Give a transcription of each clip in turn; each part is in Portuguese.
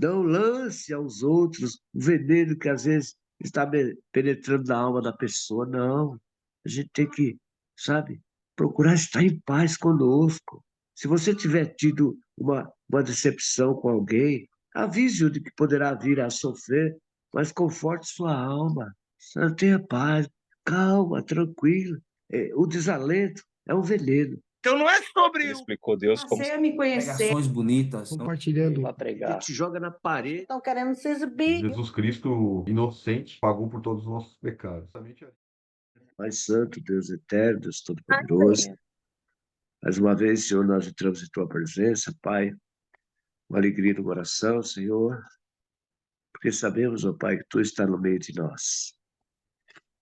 Não lance aos outros o veneno que às vezes está penetrando na alma da pessoa. Não. A gente tem que, sabe, procurar estar em paz conosco. Se você tiver tido uma decepção com alguém, avise-o de que poderá vir a sofrer, mas conforte sua alma. Tenha paz, calma, tranquilo. O desalento é um veneno. Então não é sobre Ele explicou Deus como Passei a me conhecer. Pregações bonitas. Compartilhando. para pregar. Te joga na parede. Estão querendo se exibir. Jesus Cristo, inocente, pagou por todos os nossos pecados. Pai Santo, Deus eterno, Deus Todo-Poderoso. Mais uma vez, Senhor, nós entramos em Tua presença, Pai, uma alegria no coração, Senhor, porque sabemos, ó Pai, que Tu está no meio de nós.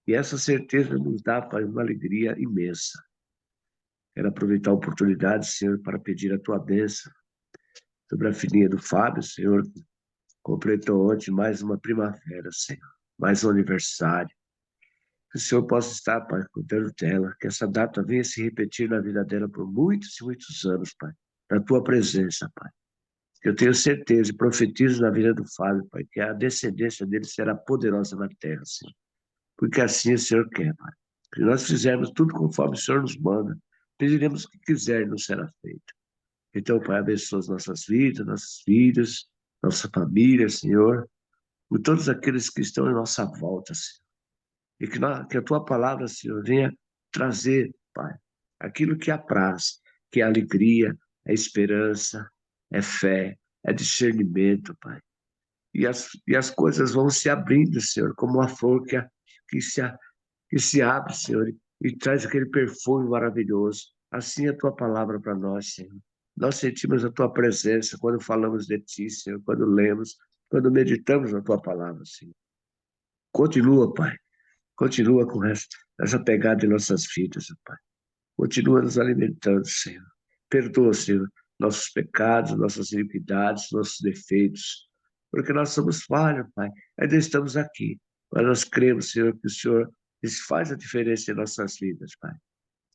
E essa certeza nos dá, Pai, uma alegria imensa. Quero aproveitar a oportunidade, Senhor, para pedir a Tua bênção sobre a filhinha do Fábio, Senhor, que completou ontem mais uma primavera, Senhor, mais um aniversário. Que o Senhor possa estar, Pai, cuidando dela, que essa data venha se repetir na vida dela por muitos e muitos anos, Pai, na Tua presença, Pai. Eu tenho certeza e profetizo na vida do Fábio, Pai, que a descendência dele será poderosa na terra, Senhor. Porque assim o Senhor quer, Pai. Se nós fizermos tudo conforme o Senhor nos manda, pediremos o que quiser e não será feito. Então, Pai, abençoa as nossas vidas, nossos filhos, nossa família, Senhor, e todos aqueles que estão em nossa volta, Senhor. E que a Tua palavra, Senhor, venha trazer, Pai, aquilo que apraz, que é alegria, é esperança, é fé, é discernimento, Pai. E as coisas vão se abrindo, Senhor, como uma flor que se abre, Senhor, e traz aquele perfume maravilhoso. Assim é a Tua palavra para nós, Senhor. Nós sentimos a Tua presença quando falamos de Ti, Senhor, quando lemos, quando meditamos na Tua palavra, Senhor. Continua, Pai. Continua com essa pegada em nossas vidas, Pai. Continua nos alimentando, Senhor. Perdoa, Senhor, nossos pecados, nossas iniquidades, nossos defeitos, porque nós somos falhos, Pai. Ainda estamos aqui, mas nós cremos, Senhor, que o Senhor faz a diferença em nossas vidas, Pai.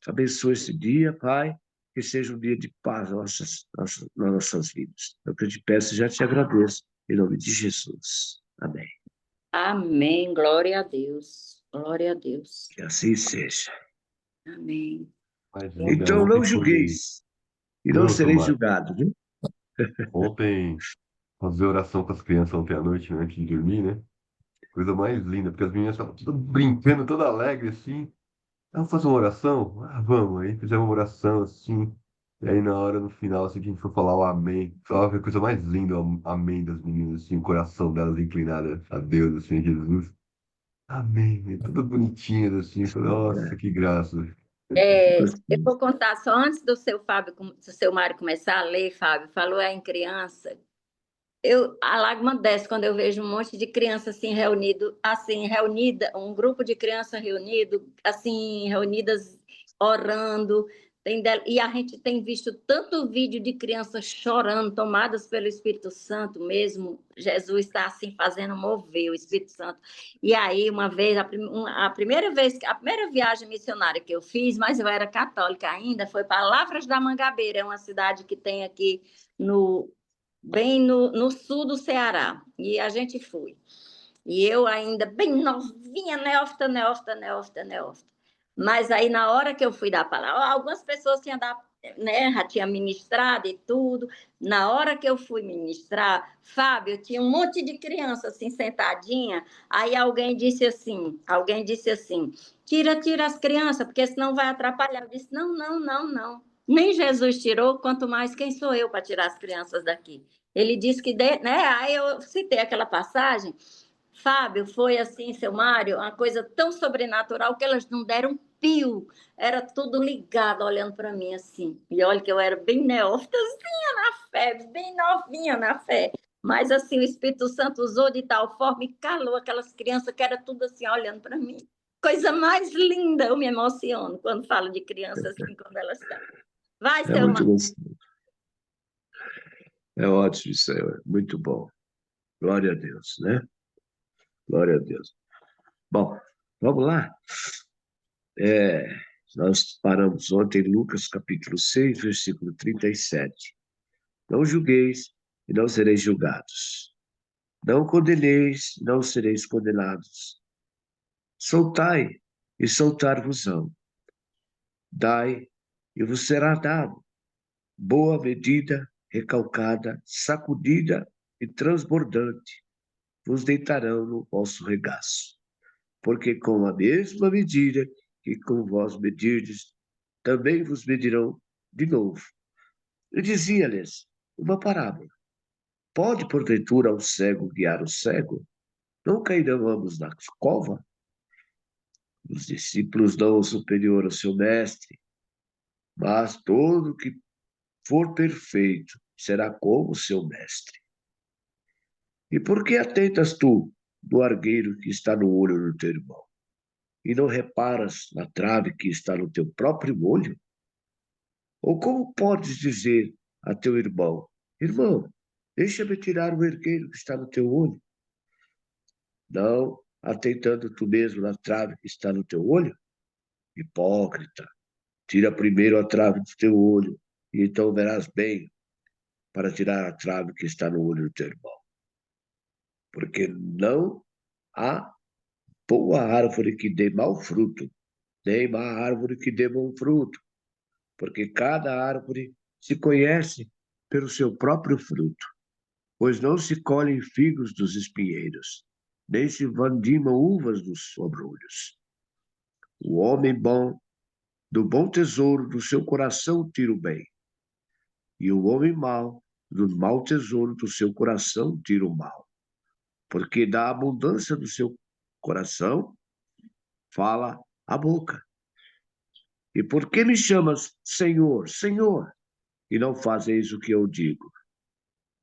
Abençoa esse dia, Pai, que seja um dia de paz nas nossas vidas. É o que eu te peço e já te agradeço, em nome de Jesus. Amém. Amém. Glória a Deus. Glória a Deus. Que assim seja. Amém. Então não julgueis, e não sereis julgados, viu? Ontem, fazer oração com as crianças ontem à noite, né, antes de dormir, né? Coisa mais linda, porque as meninas estavam todas brincando, toda alegre, assim. Vamos fazer uma oração? Ah, vamos. Aí fizemos uma oração, assim. E aí, na hora, no final, assim, que a gente foi falar o amém. Só a coisa mais linda, o amém das meninas, assim, o coração delas inclinado a Deus, assim, a Jesus. Amém. Todas bonitinhas, assim. Eu falei, nossa, que graça. Eu vou contar só antes do seu Mário começar a ler, Fábio, falou em criança. A lágrima desce quando eu vejo um monte de criança assim reunida, um grupo de crianças reunido, assim, reunidas orando. E a gente tem visto tanto vídeo de crianças chorando, tomadas pelo Espírito Santo mesmo. Jesus está assim fazendo mover o Espírito Santo. E aí, uma vez, a primeira viagem missionária que eu fiz, mas eu era católica ainda, foi para Lavras da Mangabeira, é uma cidade que tem aqui bem no sul do Ceará. E a gente foi. E eu ainda bem novinha, neófita. Mas aí, na hora que eu fui dar a palavra, algumas pessoas tinham já tinham ministrado e tudo. Na hora que eu fui ministrar, Fábio, tinha um monte de criança assim, sentadinha. Aí alguém disse assim, tira as crianças, porque senão vai atrapalhar. Eu disse, não. Nem Jesus tirou, quanto mais quem sou eu para tirar as crianças daqui. Ele disse que, aí eu citei aquela passagem. Fábio, foi assim, seu Mário, uma coisa tão sobrenatural que elas não deram pio. Era tudo ligado, olhando para mim assim. E olha que eu era bem neófitazinha na fé, bem novinha na fé. Mas assim, o Espírito Santo usou de tal forma e calou aquelas crianças que era tudo assim, olhando para mim. Coisa mais linda, eu me emociono quando falo de crianças assim, quando elas estão. Vai, seu Mário. É ótimo, Senhor. Muito bom. Glória a Deus, né? Glória a Deus. Bom, vamos lá. Nós paramos ontem em Lucas capítulo 6, versículo 37. Não julgueis e não sereis julgados. Não condeneis, não sereis condenados. Soltai, e soltar-vos-ão. Dai, e vos será dado. Boa medida, recalcada, sacudida e transbordante, vos deitarão no vosso regaço. Porque com a mesma medida que com vós medirdes, também vos medirão de novo. Eu dizia-lhes uma parábola. Pode, porventura, o cego guiar o cego? Não cairão ambos na cova? Os discípulos dão o superior ao seu mestre, mas todo que for perfeito será como seu mestre. E por que atentas tu no argueiro que está no olho do teu irmão, e não reparas na trave que está no teu próprio olho? Ou como podes dizer a teu irmão, irmão, deixa-me tirar o argueiro que está no teu olho? Não atentando tu mesmo na trave que está no teu olho? Hipócrita, tira primeiro a trave do teu olho, e então verás bem para tirar a trave que está no olho do teu irmão. Porque não há boa árvore que dê mau fruto, nem má árvore que dê bom fruto, porque cada árvore se conhece pelo seu próprio fruto, pois não se colhem figos dos espinheiros, nem se vandimam uvas dos sobrolhos. O homem bom, do bom tesouro do seu coração tira o bem, e o homem mau, do mau tesouro do seu coração tira o mal, porque da abundância do seu coração fala a boca. E por que me chamas Senhor, Senhor, e não fazeis o que eu digo?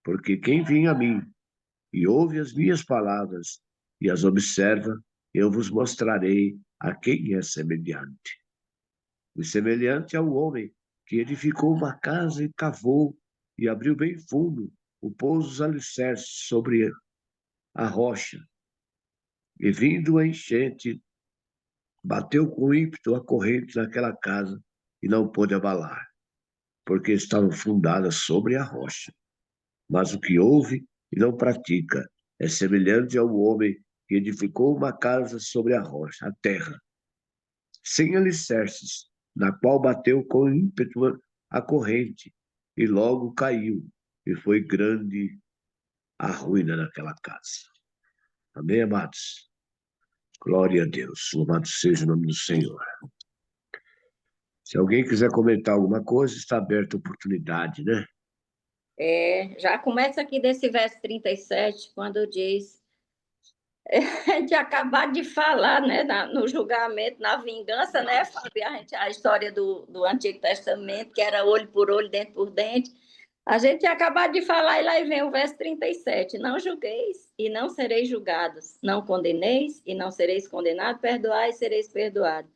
Porque quem vem a mim e ouve as minhas palavras e as observa, eu vos mostrarei a quem é semelhante. O semelhante ao homem que edificou uma casa e cavou e abriu bem fundo o pôs os alicerces sobre a rocha. E vindo a enchente, bateu com ímpeto a corrente naquela casa e não pôde abalar, porque estava fundada sobre a rocha. Mas o que ouve e não pratica é semelhante ao homem que edificou uma casa sobre a rocha, a terra, sem alicerces, na qual bateu com ímpeto a corrente, e logo caiu, e foi grande a ruína daquela casa. Amém, amados? Glória a Deus. Louvado seja o nome do Senhor. Se alguém quiser comentar alguma coisa, está aberta a oportunidade, né? Já começa aqui desse verso 37, quando diz de acabar de falar, né, no julgamento, na vingança, né, Fábio? A história do Antigo Testamento, que era olho por olho, dente por dente. A gente ia acabar de falar e lá vem o verso 37. Não julgueis e não sereis julgados. Não condeneis e não sereis condenados. Perdoai e sereis perdoados.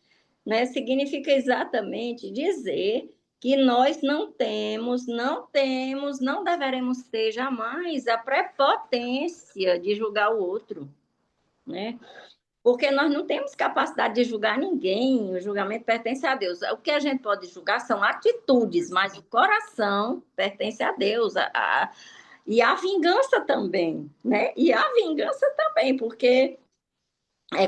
Né? Significa exatamente dizer que nós não deveremos ter jamais a prepotência de julgar o outro, né? Porque nós não temos capacidade de julgar ninguém, o julgamento pertence a Deus. O que a gente pode julgar são atitudes, mas o coração pertence a Deus. E a vingança também, né? E a vingança também, porque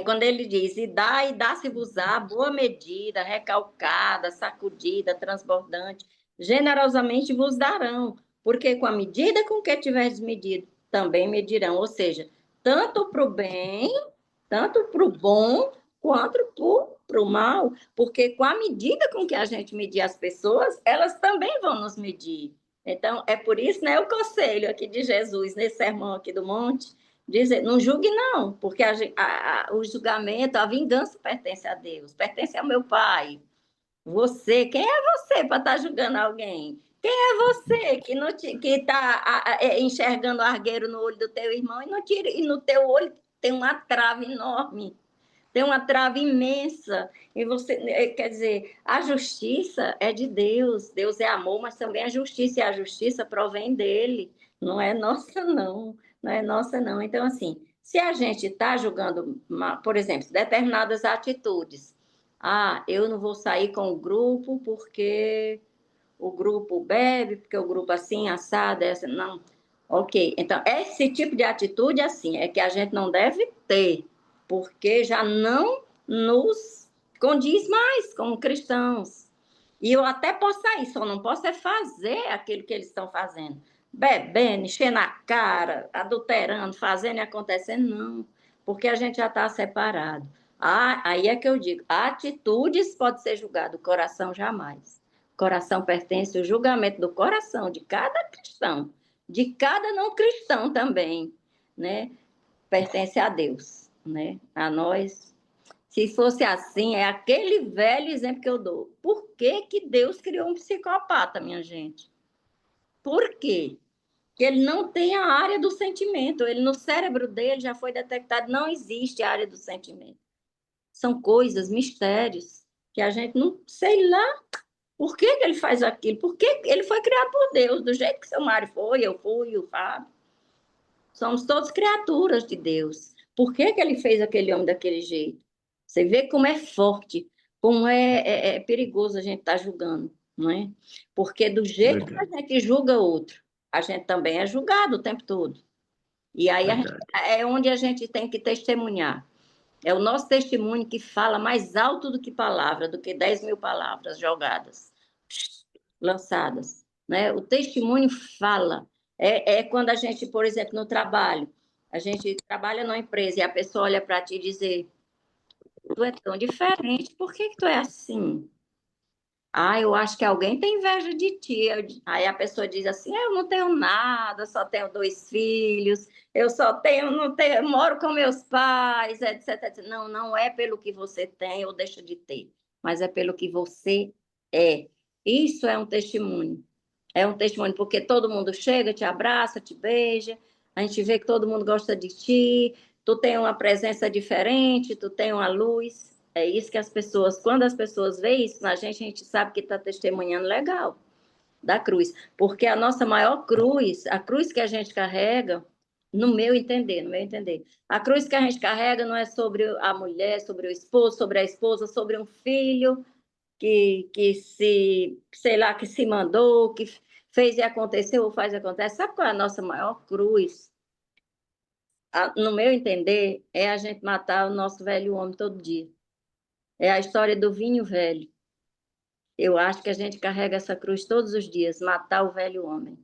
quando ele diz, e dá-se-vos-á boa medida, recalcada, sacudida, transbordante, generosamente vos darão, porque com a medida com que tiveres medido, também medirão. Ou seja, tanto para o bem, tanto para o bom, quanto para o mal, porque com a medida com que a gente medir as pessoas, elas também vão nos medir. Então, é por isso, né, o conselho aqui de Jesus, nesse sermão aqui do monte, dizer, não julgue não, porque o julgamento, a vingança pertence a Deus, pertence ao meu Pai. Você, quem é você para estar julgando alguém? Quem é você que está enxergando o argueiro no olho do teu irmão e no teu olho tem uma trave enorme, tem uma trave imensa. E você, quer dizer, a justiça é de Deus, Deus é amor, mas também a justiça, e a justiça provém dele, não é nossa não é nossa não. Então, assim, se a gente está julgando, por exemplo, determinadas atitudes, eu não vou sair com o grupo porque o grupo bebe, porque o grupo assim, assado, não. Ok, então esse tipo de atitude, assim, é que a gente não deve ter, porque já não nos condiz mais como cristãos. E eu até posso sair, só não posso é fazer aquilo que eles estão fazendo. Bebendo, enchendo a cara, adulterando, fazendo e acontecendo, não. Porque a gente já está separado. Ah, aí é que eu digo, atitudes pode ser julgado, o coração jamais. O coração pertence ao julgamento do coração de cada cristão, de cada não cristão também, né? Pertence a Deus, né? A nós. Se fosse assim, é aquele velho exemplo que eu dou. Por que que Deus criou um psicopata, minha gente? Por quê? Porque ele não tem a área do sentimento. Ele no cérebro dele já foi detectado, não existe a área do sentimento. São coisas, mistérios que a gente não sei lá por que que ele faz aquilo. Por que ele foi criado por Deus, do jeito que seu Mário foi, eu fui, o Fábio. Somos todos criaturas de Deus. Por que que ele fez aquele homem daquele jeito? Você vê como é forte, como é perigoso a gente estar julgando, não é? Porque do jeito que a Verdade, gente julga outro, a gente também é julgado o tempo todo. E aí verdade. é onde a gente tem que testemunhar. É o nosso testemunho que fala mais alto do que palavra, do que 10.000 palavras jogadas, lançadas. Né? O testemunho fala. É quando a gente, por exemplo, no trabalho, a gente trabalha numa empresa e a pessoa olha para ti e dizer: tu é tão diferente, por que que tu é assim? Ah, eu acho que alguém tem inveja de ti. Aí a pessoa diz assim: eu não tenho nada, só tenho 2 filhos, eu só tenho, não tenho, eu moro com meus pais, etc, etc. Não, não é pelo que você tem ou deixa de ter, mas é pelo que você é. Isso é um testemunho. É um testemunho, porque todo mundo chega, te abraça, te beija, a gente vê que todo mundo gosta de ti, tu tem uma presença diferente, tu tem uma luz. É isso que as pessoas, quando as pessoas veem isso na gente, a gente sabe que está testemunhando legal da cruz. Porque a nossa maior cruz, a cruz que a gente carrega, no meu entender, a cruz que a gente carrega não é sobre a mulher, sobre o esposo, sobre a esposa, sobre um filho que se, sei lá, que se mandou, que fez e aconteceu ou faz e acontece. Sabe qual é a nossa maior cruz? No meu entender, é a gente matar o nosso velho homem todo dia. É a história do vinho velho. Eu acho que a gente carrega essa cruz todos os dias, matar o velho homem.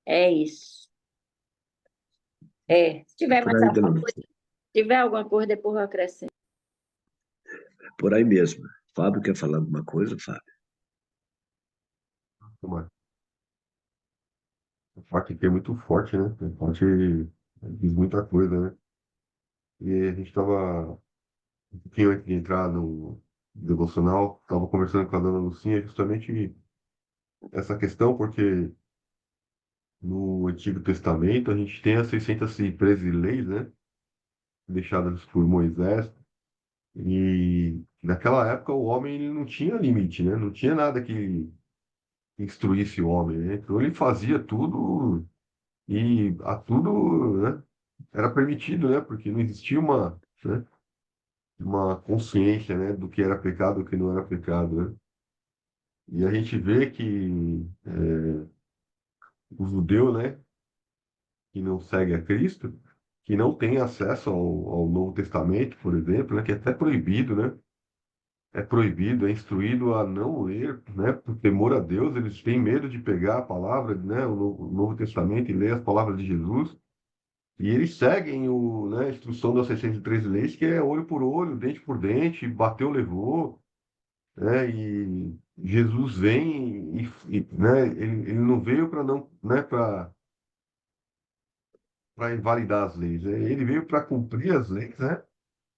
É isso. Se É tiver por mais aí, alguma dona coisa, Lúcia. se tiver alguma coisa, depois eu acrescento. É por aí mesmo. Fábio quer falar alguma coisa, Fábio? Uma parte aqui é muito forte, né? A parte diz muita coisa, né? E a gente estava, um pouquinho antes de entrar no devocional, estava conversando com a dona Lucinha justamente essa questão, porque no Antigo Testamento a gente tem as 613 leis, né? Deixadas por Moisés. E naquela época o homem ele não tinha limite, né? Não tinha nada que instruísse o homem, né? Então ele fazia tudo e a tudo, né? Era permitido, né? Porque não existia né? Uma consciência, né? Do que era pecado e do que não era pecado, né? E a gente vê que o judeu, né? Que não segue a Cristo, que não tem acesso ao Novo Testamento, por exemplo, né? Que é até proibido, né? É proibido, é instruído a não ler, né? Por temor a Deus, eles têm medo de pegar a palavra, né? O Novo Testamento e ler as palavras de Jesus. E eles seguem né, a instrução das 613 leis, que é olho por olho, dente por dente, bateu, levou, né? E Jesus vem né? Ele não veio para não, né? Para invalidar as leis, né? Ele veio para cumprir as leis, né?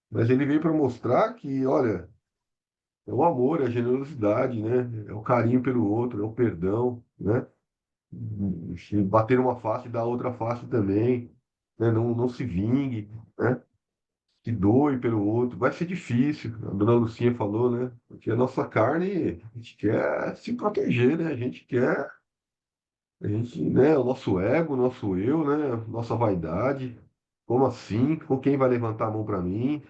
Mas ele veio para mostrar que, olha, é o amor, é a generosidade, né? É o carinho pelo outro, é o perdão, né? Se bater uma face, dá outra face também, né? Não se vingue, né? Se doe pelo outro. Vai ser difícil, a dona Lucinha falou, né? Porque a nossa carne, a gente quer se proteger, né? Né? O nosso ego, o nosso eu, né? Nossa vaidade. Como assim? Com quem vai levantar a mão para mim?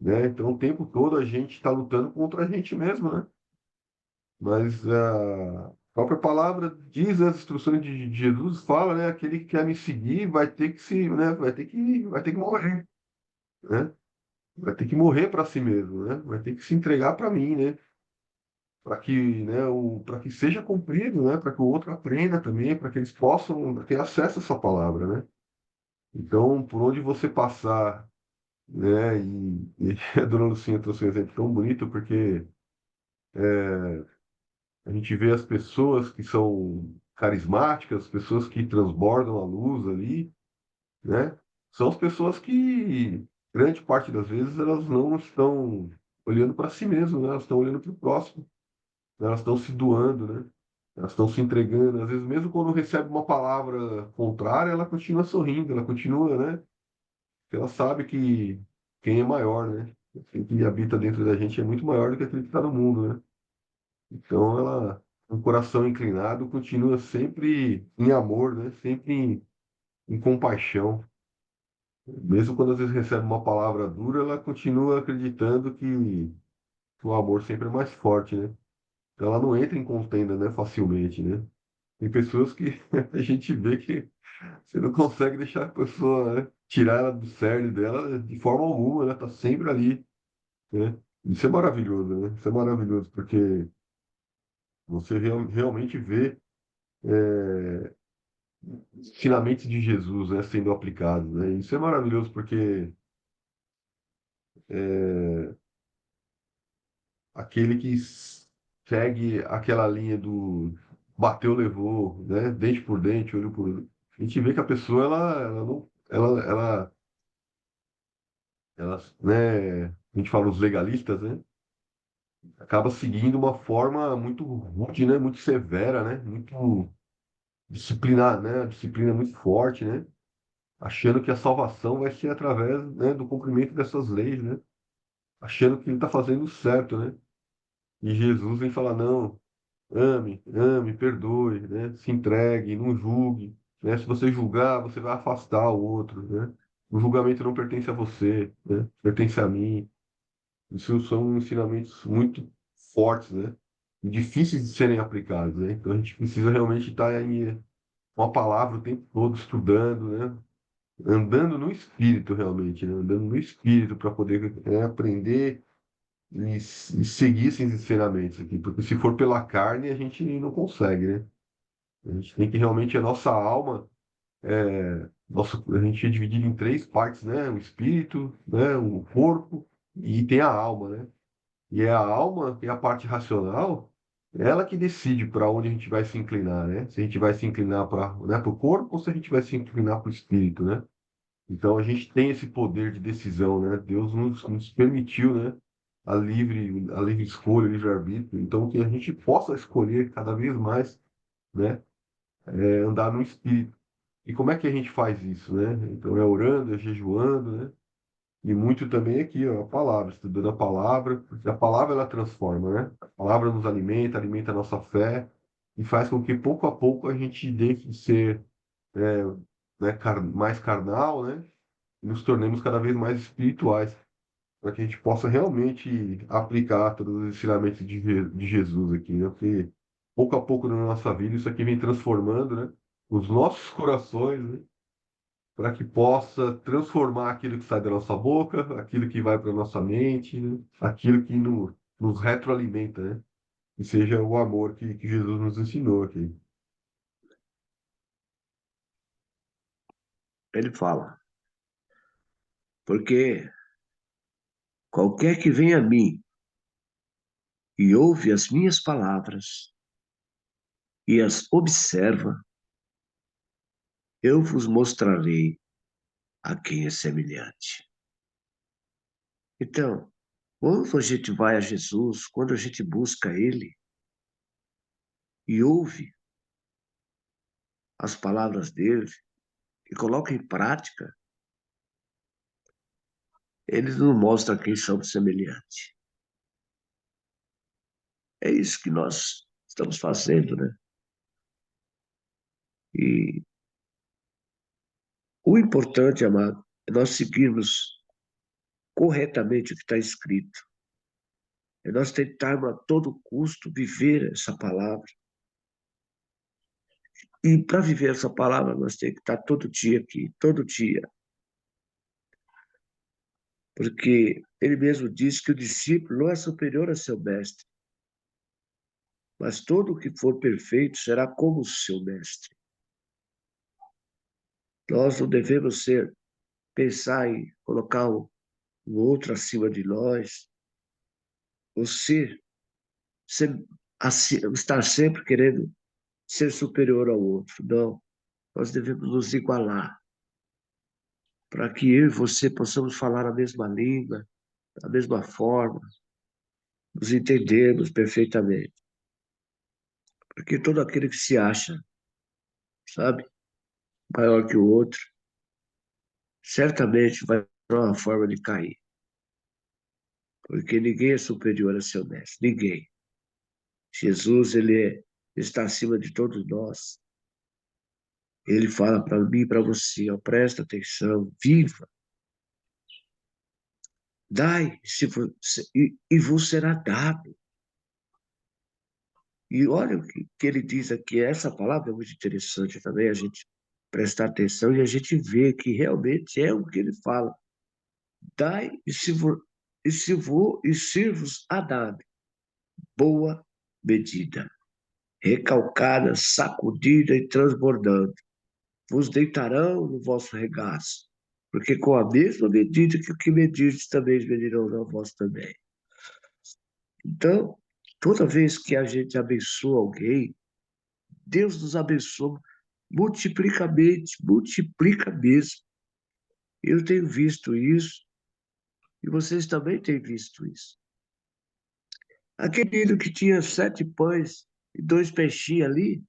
Né? Então, o tempo todo a gente está lutando contra a gente mesmo, né? Mas própria palavra diz, as instruções de Jesus fala, né? Aquele que quer me seguir vai ter que se, né? Vai ter que morrer, né? Vai ter que morrer para si mesmo, né? Vai ter que se entregar para mim, né? Para que, né, para que seja cumprido, né? Para que o outro aprenda também, para que eles possam ter acesso a essa palavra, né? Então, por onde você passar, né? E a dona Lucinha trouxe um exemplo tão bonito, porque a gente vê as pessoas que são carismáticas, pessoas que transbordam a luz ali, né? São as pessoas que, grande parte das vezes, elas não estão olhando para si mesmas, né? Elas estão olhando para o próximo, né? Elas estão se doando, né? Elas estão se entregando. Às vezes, mesmo quando recebe uma palavra contrária, ela continua sorrindo, ela continua, né? Porque ela sabe que quem é maior, né? Aquele que habita dentro da gente é muito maior do que aquele que está no mundo, né? Então, ela, um coração inclinado, continua sempre em amor, né? Sempre em compaixão. Mesmo quando às vezes recebe uma palavra dura, ela continua acreditando que o amor sempre é mais forte, né? Então ela não entra em contenda, né, facilmente, né? Tem pessoas que a gente vê que você não consegue deixar a pessoa, né, tirar ela do cerne dela de forma alguma, ela tá sempre ali, né? Isso é maravilhoso, né? Isso é maravilhoso, porque você realmente vê ensinamentos de Jesus, né, sendo aplicados, né? Isso é maravilhoso, porque aquele que segue aquela linha do bateu, levou, né? Dente por dente, olho por olho. A gente vê que a pessoa, ela não, ela, né? A gente fala os legalistas, né? Acaba seguindo uma forma muito rude, né? Muito severa, né? Muito disciplinar, né? A disciplina é muito forte, né? Achando que a salvação vai ser através, né, do cumprimento dessas leis, né? Achando que ele está fazendo certo, né? E Jesus vem falar, não, ame, ame, perdoe, né? Se entregue, não julgue, né? Se você julgar, você vai afastar o outro, né? O julgamento não pertence a você, né? Pertence a mim. Isso são ensinamentos muito fortes, né? E difíceis de serem aplicados, né? Então a gente precisa realmente estar em uma palavra o tempo todo estudando, né? Andando no espírito realmente, né? Andando no espírito para poder, né, aprender e seguir esses ensinamentos aqui, porque se for pela carne a gente não consegue, né? A gente tem que realmente, a nossa alma, a gente é dividido em três partes, né? O espírito, né? O corpo e tem a alma, né? E é a alma, que é a parte racional, ela que decide para onde a gente vai se inclinar, né? Se a gente vai se inclinar para, né, o corpo ou se a gente vai se inclinar para o espírito, né? Então a gente tem esse poder de decisão, né? Deus nos permitiu, né? A livre escolha, o livre arbítrio. Então que a gente possa escolher cada vez mais, né? Andar no espírito. E como é que a gente faz isso, né? Então é orando, é jejuando, né? E muito também aqui, ó, a palavra, estudando a palavra, porque a palavra ela transforma, né? A palavra nos alimenta, alimenta a nossa fé e faz com que pouco a pouco a gente deixe de ser, né, mais carnal, né? E nos tornemos cada vez mais espirituais, para que a gente possa realmente aplicar todos os ensinamentos de Jesus aqui, né? Porque pouco a pouco na nossa vida isso aqui vem transformando, né? Os nossos corações, né? Para que possa transformar aquilo que sai da nossa boca, aquilo que vai para a nossa mente, né? Aquilo que nos retroalimenta, né? Que seja o amor que Jesus nos ensinou aqui. Ele fala, porque qualquer que vem a mim e ouve as minhas palavras e as observa, eu vos mostrarei a quem é semelhante. Então, quando a gente vai a Jesus, quando a gente busca Ele e ouve as palavras dele e coloca em prática, Ele nos mostra a quem somos semelhantes. É isso que nós estamos fazendo, né? E o importante, amado, é nós seguirmos corretamente o que está escrito. É nós tentarmos a todo custo viver essa palavra. E para viver essa palavra, nós temos que estar todo dia aqui, todo dia. Porque ele mesmo disse que o discípulo não é superior a seu mestre, mas todo o que for perfeito será como o seu mestre. Nós não devemos pensar em colocar o outro acima de nós, ou estar sempre querendo ser superior ao outro. Não, nós devemos nos igualar, para que eu e você possamos falar a mesma língua, da mesma forma, nos entendermos perfeitamente. Porque todo aquele que se acha, sabe, maior que o outro, certamente vai ter uma forma de cair. Porque ninguém é superior a seu mestre, ninguém. Jesus, está acima de todos nós. Ele fala para mim e para você, ó, presta atenção, viva, dai, e vos será dado. E olha o que ele diz aqui, essa palavra é muito interessante também, a gente prestar atenção e a gente vê que realmente é o que ele fala. Dai e sirvos a dado, boa medida, recalcada, sacudida e transbordando. Vos deitarão no vosso regaço, porque com a mesma medida que o que medirdes também medirão na vós também. Então, toda vez que a gente abençoa alguém, Deus nos abençoa multiplicamente, multiplica mesmo. Eu tenho visto isso, e vocês também têm visto isso. Aquele menino que tinha 7 pães e 2 peixinhos ali,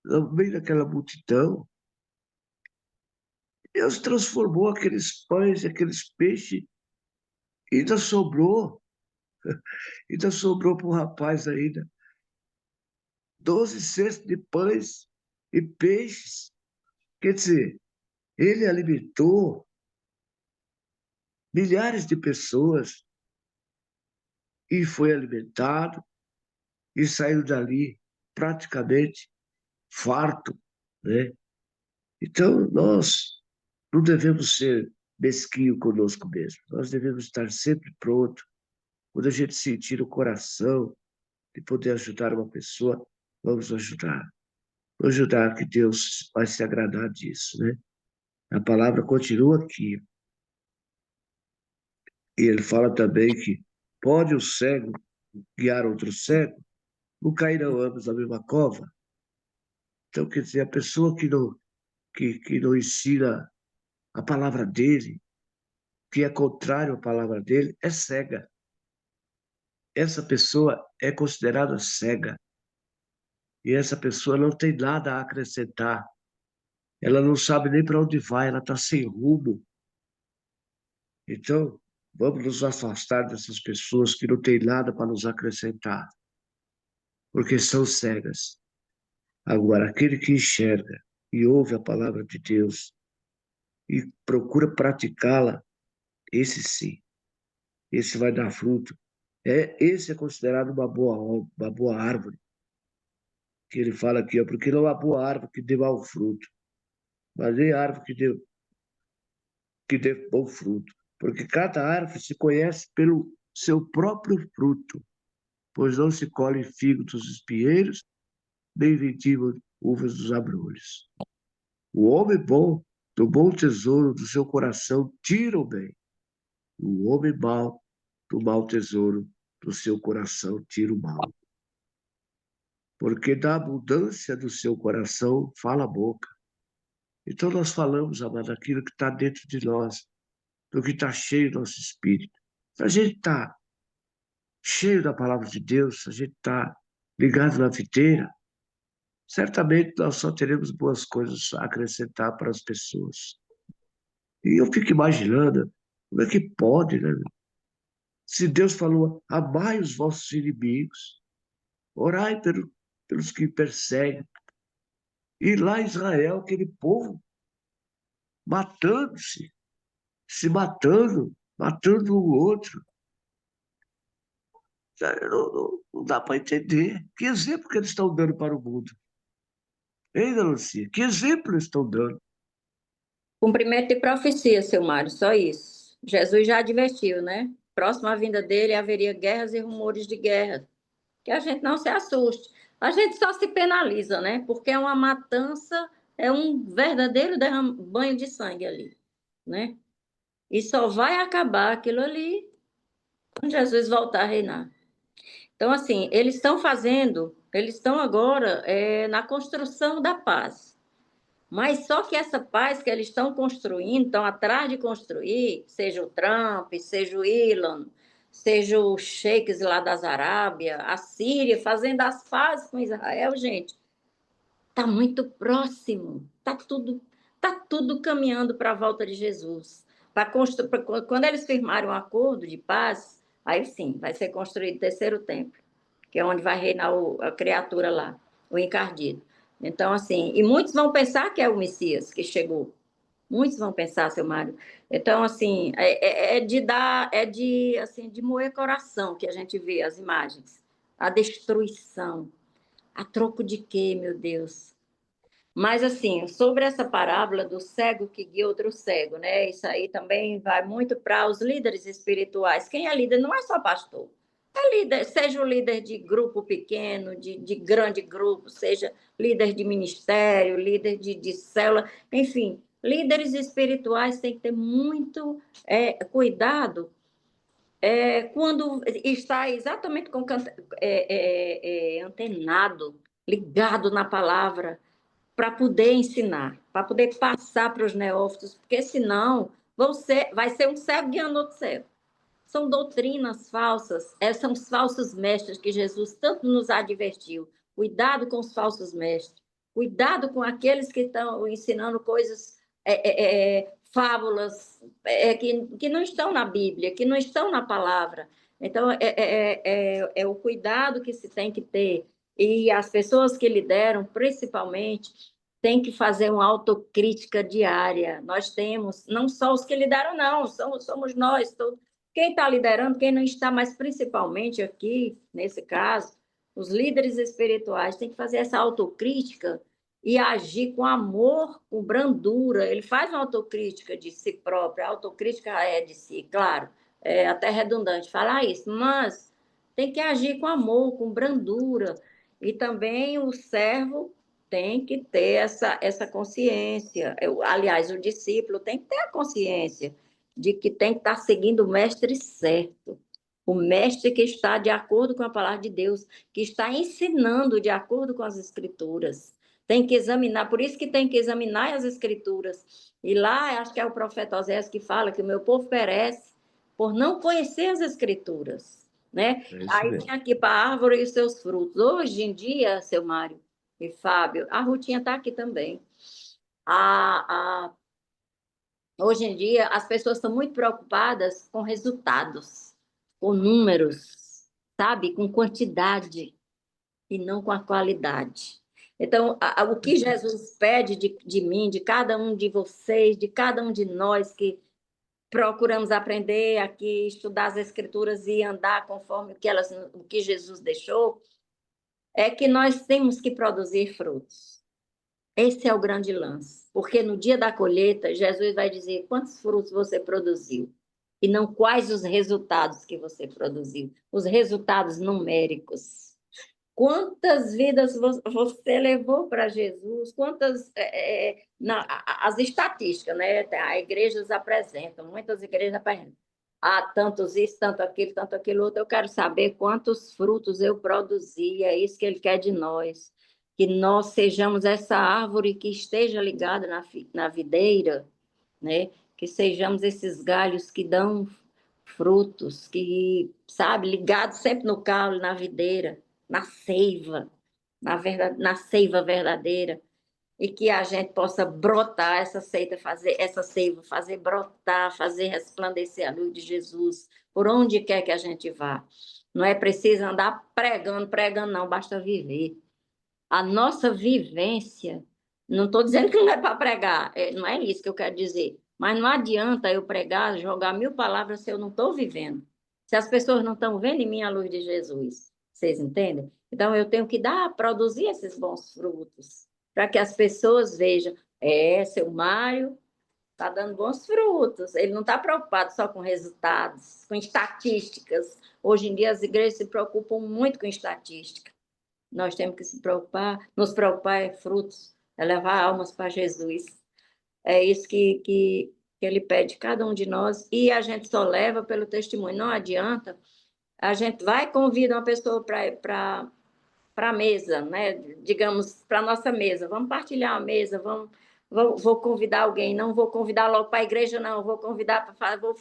no meio daquela multidão, Deus transformou aqueles pães e aqueles peixes, e ainda sobrou para o rapaz ainda 12 cestos de pães e peixes. Quer dizer, ele alimentou milhares de pessoas e foi alimentado e saiu dali praticamente farto, né? Então, nós não devemos ser mesquinho conosco mesmo. Nós devemos estar sempre pronto. Quando a gente sentir o coração de poder ajudar uma pessoa, vamos ajudar. Vamos ajudar, que Deus vai se agradar disso, né? A palavra continua aqui. E ele fala também que pode o cego guiar outro cego, não cairão ambos na mesma cova. Então, quer dizer, a pessoa que não ensina a palavra dele, que é contrário à palavra dele, é cega. Essa pessoa é considerada cega. E essa pessoa não tem nada a acrescentar. Ela não sabe nem para onde vai, ela está sem rumo. Então, vamos nos afastar dessas pessoas que não têm nada para nos acrescentar, porque são cegas. Agora, aquele que enxerga e ouve a palavra de Deus e procura praticá-la, esse sim, esse vai dar fruto. Esse é considerado uma boa árvore, que ele fala aqui, ó, porque não há boa árvore que dê mau fruto, mas nem árvore que dê bom fruto. Porque cada árvore se conhece pelo seu próprio fruto, pois não se colhe figo dos espinheiros, nem ventiva uvas dos abrolhos. O homem bom, do bom tesouro do seu coração, tira o bem. O homem mau, do mau tesouro do seu coração, tira o mal. Porque da abundância do seu coração fala a boca. Então nós falamos, amado, daquilo que está dentro de nós, do que está cheio do nosso espírito. Se a gente está cheio da palavra de Deus, se a gente está ligado na videira, certamente nós só teremos boas coisas a acrescentar para as pessoas. E eu fico imaginando, como é que pode, né? Se Deus falou, amai os vossos inimigos, orai pelos que perseguem. E lá em Israel, aquele povo matando-se, se matando, matando o outro. Não dá para entender. Que exemplo que eles estão dando para o mundo? Hein, dona Lucia? Que exemplo eles estão dando? Cumprimento de profecia, seu Mário, só isso. Jesus já advertiu, né? Próximo à vinda dele haveria guerras e rumores de guerra. Que a gente não se assuste. A gente só se penaliza, né? Porque é uma matança, é um verdadeiro banho de sangue ali, né? E só vai acabar aquilo ali quando Jesus voltar a reinar. Então, assim, eles estão agora na construção da paz. Mas só que essa paz que eles estão construindo, estão atrás de construir, seja o Trump, seja o Elon, seja os sheiks lá das Arábia, a Síria, fazendo as pazes com Israel, gente, está muito próximo, tá tudo caminhando para a volta de Jesus. Quando eles firmarem um acordo de paz, aí sim, vai ser construído o terceiro templo, que é onde vai reinar a criatura lá, o encardido. Então, assim, e muitos vão pensar que é o Messias que chegou. Muitos vão pensar, seu Mário. Então, assim, assim, de moer coração que a gente vê as imagens. A destruição. A troco de quê, meu Deus? Mas, assim, sobre essa parábola do cego que guia outro cego, né? Isso aí também vai muito para os líderes espirituais. Quem é líder não é só pastor. É líder, seja o líder de grupo pequeno, de grande grupo, seja líder de ministério, líder de célula, enfim, líderes espirituais têm que ter muito cuidado quando está exatamente antenado, ligado na palavra, para poder ensinar, para poder passar para os neófitos, porque senão vai ser um cego guiando outro cego. São doutrinas falsas, são os falsos mestres que Jesus tanto nos advertiu. Cuidado com os falsos mestres, cuidado com aqueles que estão ensinando coisas, fábulas, que não estão na Bíblia, que não estão na palavra. Então, é o cuidado que se tem que ter. E as pessoas que lideram, principalmente, têm que fazer uma autocrítica diária. Nós temos, não só os que lideram, não, somos nós, todos. Quem está liderando, quem não está, mas principalmente aqui, nesse caso, os líderes espirituais têm que fazer essa autocrítica e agir com amor, com brandura. Ele faz uma autocrítica de si próprio, a autocrítica é de si, claro, é até redundante falar isso, mas tem que agir com amor, com brandura. E também o servo tem que ter essa consciência. Aliás, o discípulo tem que ter a consciência de que tem que estar seguindo o mestre certo, o mestre que está de acordo com a palavra de Deus, que está ensinando de acordo com as escrituras. Tem que examinar, por isso que tem que examinar as escrituras. E lá, acho que é o profeta Oséias que fala que o meu povo perece por não conhecer as escrituras, né? Aí mesmo. vem aqui para a árvore e os seus frutos. Hoje em dia, seu Mário e Fábio, a Rutinha está aqui também. Hoje em dia, as pessoas estão muito preocupadas com resultados, com números, sabe? Com quantidade e não com a qualidade. Então, o que Jesus pede de mim, de cada um de vocês, de cada um de nós que procuramos aprender aqui, estudar as Escrituras e andar conforme o que Jesus deixou, é que nós temos que produzir frutos. Esse é o grande lance, porque no dia da colheita, Jesus vai dizer quantos frutos você produziu, e não quais os resultados que você produziu, os resultados numéricos. Quantas vidas você levou para Jesus? Quantas. As estatísticas, né? As igrejas apresentam, muitas igrejas apresentam. Tantos isso, tanto aquilo outro. Eu quero saber quantos frutos eu produzi, é isso que ele quer de nós. Que nós sejamos essa árvore que esteja ligada na videira, né? Que sejamos esses galhos que dão frutos, que, sabe, ligados sempre no caule, na videira, na seiva, na seiva verdadeira, e que a gente possa brotar essa seiva, fazer brotar, fazer resplandecer a luz de Jesus, por onde quer que a gente vá. Não é preciso andar pregando não, basta viver. A nossa vivência, não estou dizendo que não é para pregar, não é isso que eu quero dizer, mas não adianta eu pregar, jogar 1000 palavras se eu não estou vivendo, se as pessoas não estão vendo em mim a luz de Jesus, vocês entendem? Então eu tenho que produzir esses bons frutos, para que as pessoas vejam, seu Mário está dando bons frutos, ele não está preocupado só com resultados, com estatísticas. Hoje em dia as igrejas se preocupam muito com estatística. Nós temos que nos preocupar é frutos, é levar almas para Jesus. É isso que ele pede cada um de nós, e a gente só leva pelo testemunho, não adianta. A gente vai e convida uma pessoa para a mesa, né? Digamos, para a nossa mesa, vamos partilhar a mesa, vou convidar alguém, não vou convidar logo para a igreja, não, vou convidar, vou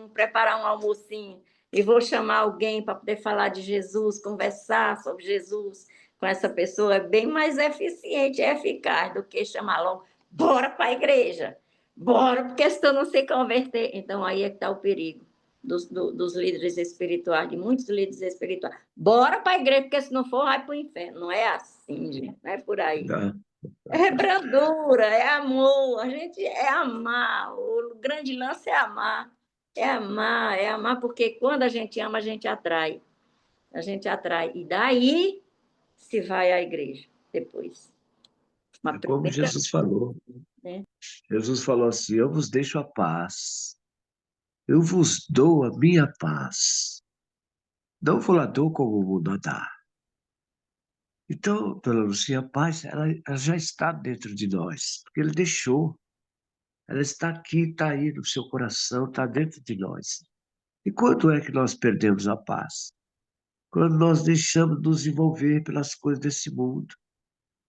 preparar um almocinho, e vou chamar alguém para poder falar de Jesus, conversar sobre Jesus com essa pessoa, é bem mais eficiente, eficaz do que chamar logo, bora para a igreja, bora, porque se tu não se converter, então aí é que está o perigo. Dos líderes espirituais, de muitos líderes espirituais. Bora para a igreja, porque se não for, vai para o inferno. Não é assim, gente. Não é por aí. Não. É brandura, é amor. A gente é amar. O grande lance é amar. É amar, porque quando a gente ama, a gente atrai. A gente atrai. E daí se vai à igreja depois. É como Jesus falou. Né? Jesus falou assim: eu vos deixo a paz. Eu vos dou a minha paz. Não vou lá dou como o mundo dá. Então, dona Lucia, a paz, ela já está dentro de nós, porque ele deixou. Ela está aqui, está aí no seu coração, está dentro de nós. E quando é que nós perdemos a paz? Quando nós deixamos nos envolver pelas coisas desse mundo.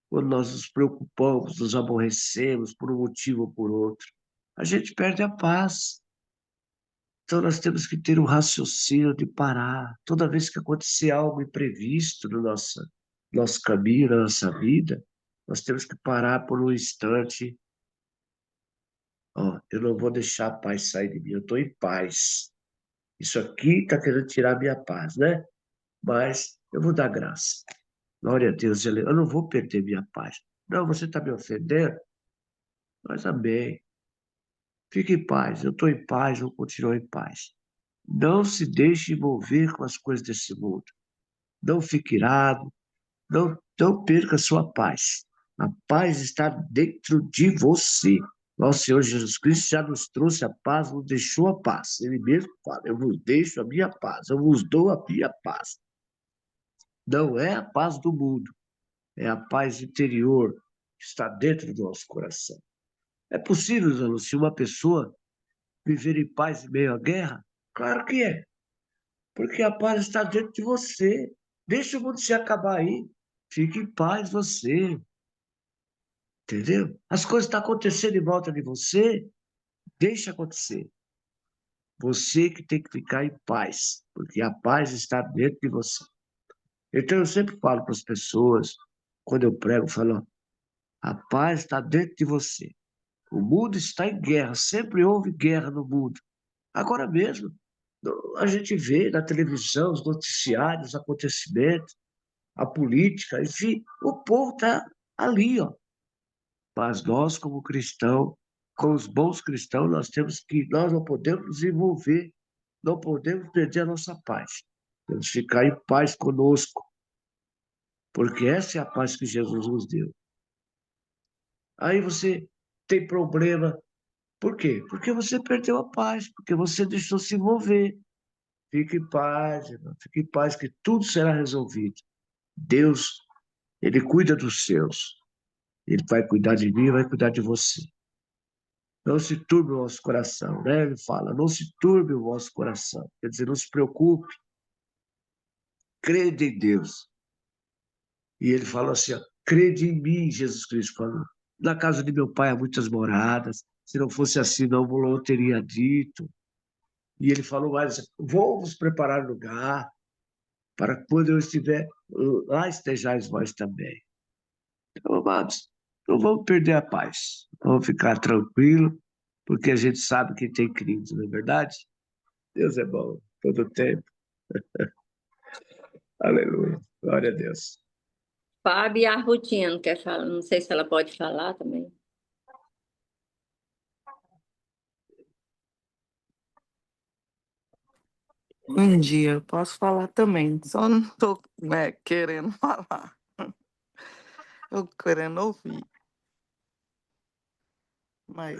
Quando nós nos preocupamos, nos aborrecemos por um motivo ou por outro. A gente perde a paz. Então, nós temos que ter um raciocínio de parar. Toda vez que acontecer algo imprevisto no nosso caminho, na nossa vida, nós temos que parar por um instante. Ó, eu não vou deixar a paz sair de mim, eu estou em paz. Isso aqui está querendo tirar a minha paz, né? Mas eu vou dar graça. Glória a Deus, eu não vou perder minha paz. Não, você está me ofendendo? Mas amém. Fique em paz, eu estou em paz, eu continuo em paz. Não se deixe envolver com as coisas desse mundo. Não fique irado, não perca a sua paz. A paz está dentro de você. Nosso Senhor Jesus Cristo já nos trouxe a paz, nos deixou a paz. Ele mesmo fala: eu vos deixo a minha paz, eu vos dou a minha paz. Não é a paz do mundo, é a paz interior que está dentro do nosso coração. É possível, Zé Lúcio, uma pessoa viver em paz em meio à guerra? Claro que é, porque a paz está dentro de você. Deixa o mundo se acabar aí. Fique em paz você. Entendeu? As coisas estão acontecendo em volta de você, deixa acontecer. Você que tem que ficar em paz, porque a paz está dentro de você. Então eu sempre falo para as pessoas, quando eu prego, eu falo: a paz está dentro de você. O mundo está em guerra, sempre houve guerra no mundo. Agora mesmo, a gente vê na televisão os noticiários, os acontecimentos, a política, enfim, o povo está ali, ó. Mas nós, como cristãos, como os bons cristãos, nós não podemos nos envolver, não podemos perder a nossa paz. Temos que ficar em paz conosco, porque essa é a paz que Jesus nos deu. Aí você tem problema. Por quê? Porque você perdeu a paz, porque você deixou se envolver. Fique em paz, irmão. Fique em paz que tudo será resolvido. Deus, Ele cuida dos seus. Ele vai cuidar de mim, vai cuidar de você. Não se turbe o vosso coração, né? Ele fala: não se turbe o vosso coração. Quer dizer, não se preocupe. Crede em Deus. E ele falou assim: ó, crede em mim, Jesus Cristo falou. Na casa de meu pai há muitas moradas. Se não fosse assim, não eu teria dito. E ele falou mais: vou vos preparar lugar para que quando eu estiver lá estejais vós também. Então, amados, não vamos perder a paz. Vamos ficar tranquilo, porque a gente sabe que tem Cristo, não é verdade? Deus é bom todo o tempo. Aleluia. Glória a Deus. Fábio e a Rutinha, não quer falar? Não sei se ela pode falar também. Um dia eu posso falar também, só não estou querendo falar. Eu querendo ouvir. Mas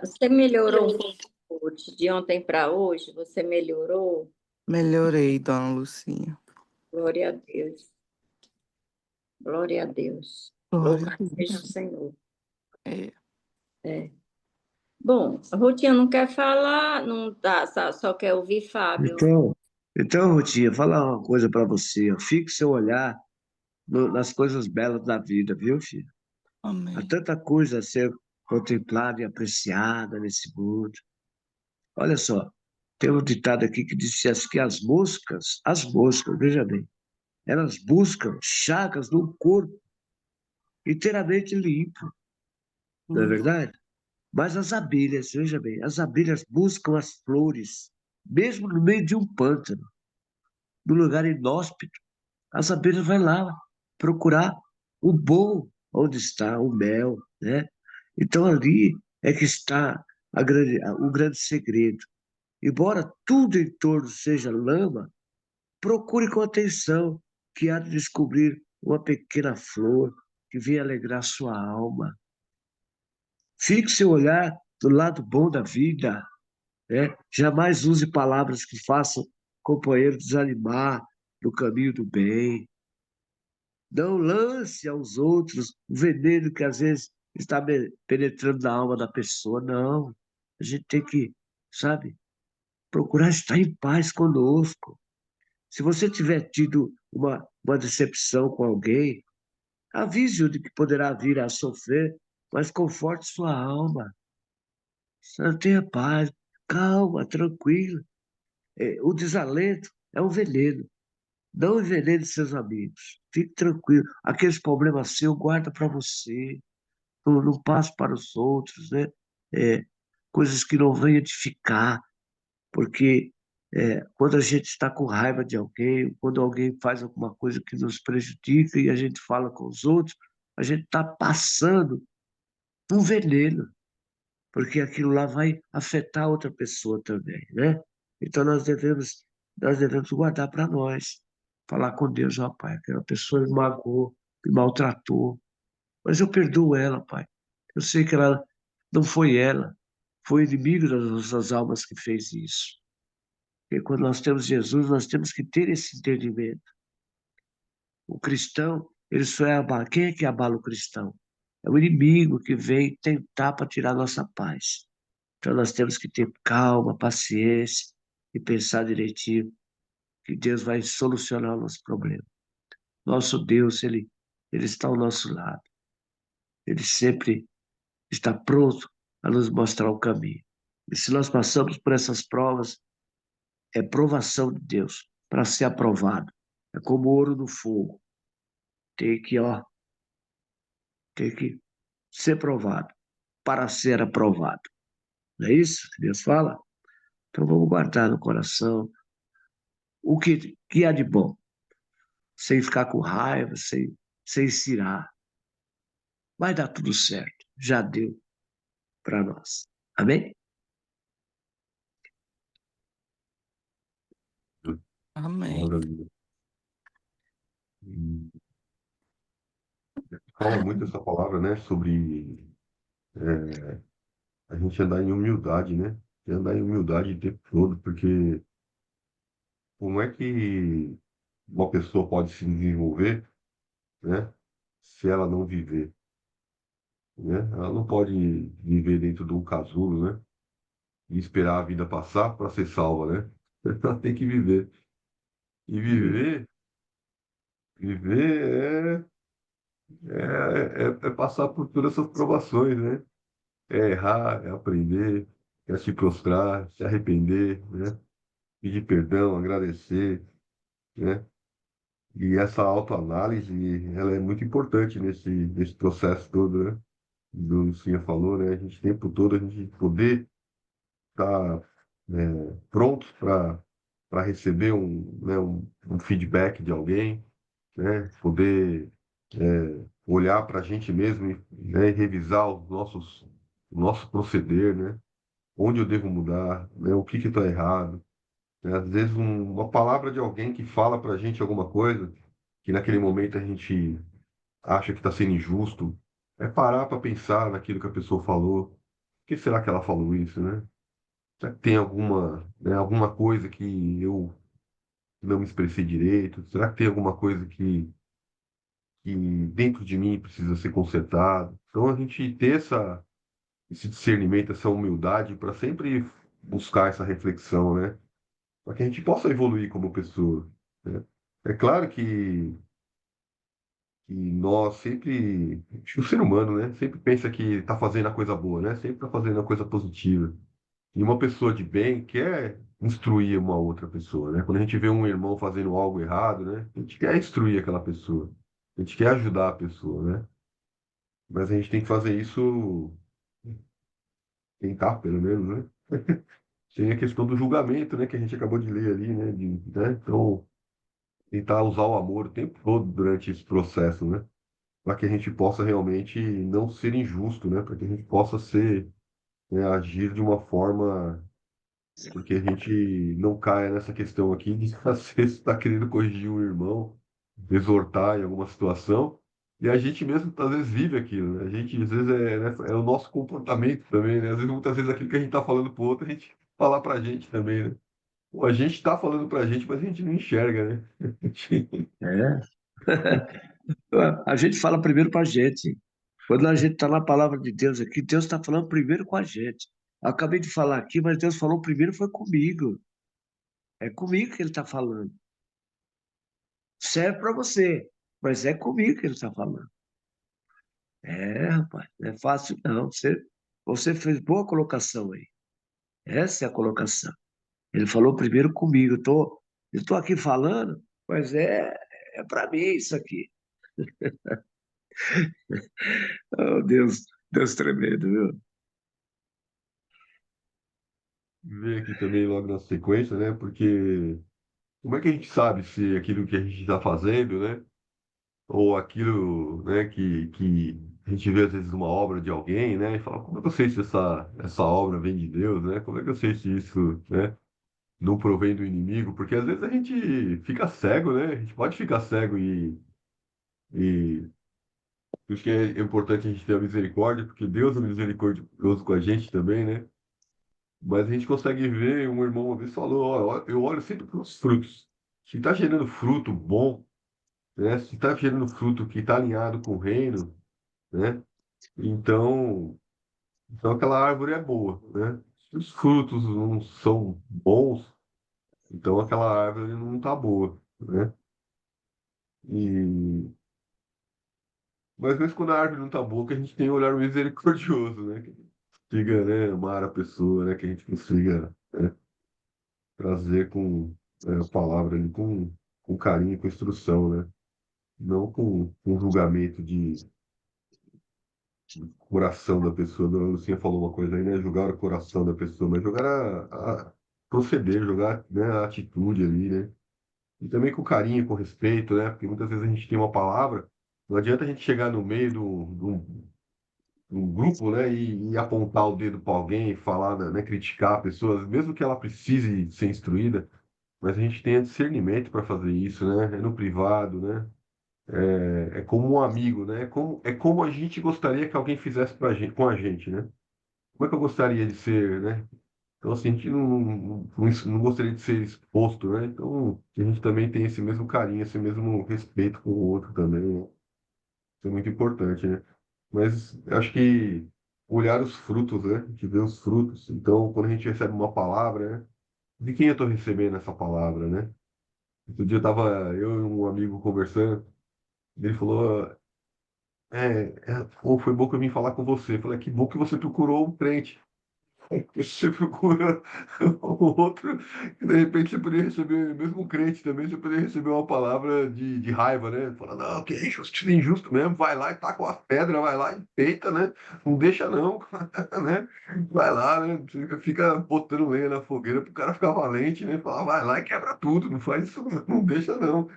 Você melhorou um pouco de ontem para hoje? Você melhorou? melhorei, dona Lucinha. Glória a Deus. Glória a Deus. Glória a Louvado Deus. seja o Senhor. É. Bom, a Rutinha não quer falar, não tá, só quer ouvir Fábio. Então, Rutinha, falar uma coisa para você. Ó. Fixe seu olhar nas coisas belas da vida, viu, filho? Há Amém. tanta coisa a ser contemplada e apreciada nesse mundo. Olha só, tem um ditado aqui que diz assim, que as moscas, veja bem, elas buscam chagas no corpo inteiramente limpo, não é verdade? Mas as abelhas, veja bem, as abelhas buscam as flores, mesmo no meio de um pântano, num lugar inóspito. As abelhas vão lá procurar o bom onde está o mel, né? Então ali é que está o grande segredo. Embora tudo em torno seja lama, procure com atenção que há de descobrir uma pequena flor que venha alegrar sua alma. Fixe seu olhar do lado bom da vida, né? Jamais use palavras que façam companheiro desanimar no caminho do bem. Não lance aos outros o veneno que às vezes está penetrando na alma da pessoa. Não. A gente tem que, sabe, procurar estar em paz conosco. Se você tiver tido uma decepção com alguém, avise-o de que poderá vir a sofrer, mas conforte sua alma. Tenha paz, calma, tranquilo. O desalento é um veneno. Não envenene seus amigos. Fique tranquilo. Aqueles problemas seus, guarda para você. Não passe para os outros, né? É, coisas que não venham edificar. Porque quando a gente está com raiva de alguém, quando alguém faz alguma coisa que nos prejudica e a gente fala com os outros, a gente está passando um veneno, porque aquilo lá vai afetar outra pessoa também, né? Então nós devemos guardar para nós, falar com Deus, ó Pai, aquela pessoa me magoou, me maltratou, mas eu perdoo ela, Pai. Eu sei que ela não foi ela, foi o inimigo das nossas almas que fez isso. E quando nós temos Jesus, nós temos que ter esse entendimento. O cristão, ele só é abalado. Quem é que abala o cristão? É o inimigo que vem tentar para tirar nossa paz. Então nós temos que ter calma, paciência e pensar direitinho que Deus vai solucionar o nosso problema. Nosso Deus, ele está ao nosso lado. Ele sempre está pronto a nos mostrar o caminho. E se nós passamos por essas provas, é provação de Deus para ser aprovado. É como ouro no fogo. Tem que, ó, tem que ser provado para ser aprovado. Não é isso que Deus fala? Então vamos guardar no coração o que há de bom, sem ficar com raiva, sem se irar. Vai dar tudo certo. Já deu para nós. Amém? Amém. Maravilha. E fala muito essa palavra, né, sobre a gente andar em humildade, né? E andar em humildade o tempo todo, porque como é que uma pessoa pode se desenvolver, né, se ela não viver, né? Ela não pode viver dentro de um casulo, né? E esperar a vida passar para ser salva, né? Ela tem que viver. E viver é passar por todas essas provações, né? É errar, é aprender, é se prostrar, se arrepender, né? Pedir perdão, agradecer, né? E essa autoanálise, ela é muito importante nesse processo todo, né? Do Lucinha falou, né? A gente, o tempo todo, a gente poder estar pronto para receber um feedback de alguém, né? Poder olhar para a gente mesmo e, né, revisar o nosso proceder, né? Onde eu devo mudar, né? O que está errado, né? Às vezes uma palavra de alguém que fala para a gente alguma coisa que naquele momento a gente acha que está sendo injusto, é parar para pensar naquilo que a pessoa falou. Por que será que ela falou isso, né? Será que tem alguma, né, alguma coisa que eu não me expressei direito? Será que tem alguma coisa que dentro de mim precisa ser consertado? Então a gente ter esse discernimento, essa humildade para sempre buscar essa reflexão, né? Para que a gente possa evoluir como pessoa, né? É claro que nós sempre, acho que o ser humano, né, sempre pensa que está fazendo a coisa boa, né? Sempre está fazendo a coisa positiva. E uma pessoa de bem quer instruir uma outra pessoa, né? Quando a gente vê um irmão fazendo algo errado, né? A gente quer instruir aquela pessoa. A gente quer ajudar a pessoa, né? Mas a gente tem que fazer isso, tentar pelo menos, né? Tem a questão do julgamento, né? Que a gente acabou de ler ali, né? Né? Então, tentar usar o amor o tempo todo durante esse processo, né? Para que a gente possa realmente não ser injusto, né? Para que a gente possa ser, né, agir de uma forma porque a gente não caia nessa questão aqui de às vezes estar querendo corrigir um irmão, exortar em alguma situação, e a gente mesmo às vezes vive aquilo, né? A gente às vezes né, é o nosso comportamento também, né? Às vezes, muitas vezes aquilo que a gente está falando para o outro, a gente fala para a gente também, né? Ou a gente está falando para a gente, mas a gente não enxerga, né? É. A gente fala primeiro para a gente. Quando a gente está na palavra de Deus aqui, Deus está falando primeiro com a gente. Eu acabei de falar aqui, mas Deus falou primeiro foi comigo. É comigo que Ele está falando. Serve para você, mas é comigo que Ele está falando. É, rapaz, não é fácil não. Você fez boa colocação aí. Essa é a colocação. Ele falou primeiro comigo. Eu tô aqui falando, mas é para mim isso aqui. Oh, Deus, Deus tremendo, viu? Ver aqui também logo na sequência, né? Porque como é que a gente sabe se aquilo que a gente está fazendo, né? Ou aquilo, né, que a gente vê às vezes uma obra de alguém, né, e fala, como é que eu sei se essa obra vem de Deus, né? Como é que eu sei se isso, né, não provém do inimigo? Porque às vezes a gente fica cego, né? A gente pode ficar cego e por isso que é importante a gente ter a misericórdia, porque Deus é misericordioso com a gente também, né? Mas a gente consegue ver, um irmão uma vez falou, ó, eu olho sempre para os frutos. Se está gerando fruto bom, né? Se está gerando fruto que está alinhado com o reino, né? Então, então aquela árvore é boa, né? Se os frutos não são bons, então aquela árvore não está boa, né? E mas às vezes quando a árvore não está boa, que a gente tem um olhar misericordioso, né? Que a gente consiga, né, amar a pessoa, né? Que a gente consiga, né, trazer com a palavra ali, com carinho, com instrução, né? Não com julgamento de coração da pessoa. A Lucinha falou uma coisa aí, né? Julgar o coração da pessoa, mas jogar a proceder, jogar, né, a atitude ali, né? E também com carinho, com respeito, né? Porque muitas vezes a gente tem uma palavra, não adianta a gente chegar no meio de um grupo, né, e apontar o dedo para alguém, falar, né, criticar a pessoa, mesmo que ela precise ser instruída, mas a gente tenha discernimento para fazer isso, né? É no privado, né? É como um amigo, né? É como a gente gostaria que alguém fizesse com a gente, né? Como é que eu gostaria de ser, né? Então, assim, a gente não gostaria de ser exposto, né? Então, que a gente também tem esse mesmo carinho, esse mesmo respeito com o outro também, né? Isso é muito importante, né? Mas eu acho que olhar os frutos, né? A gente vê os frutos. Então, quando a gente recebe uma palavra, né? De quem eu estou recebendo essa palavra, né? Outro dia tava eu e um amigo conversando, ele falou, pô, foi bom que eu vim falar com você. Eu falei, que bom que você procurou um crente. Você procura o outro, e de repente você poderia receber, mesmo um crente também, você poderia receber uma palavra de raiva, né? Fala, não, que é injusto, é injusto mesmo, vai lá e taca uma pedra, vai lá e peita, né? Não deixa não, né? Vai lá, né? Fica botando lenha na fogueira pro cara ficar valente, né? Fala, vai lá e quebra tudo, não faz isso, não deixa não.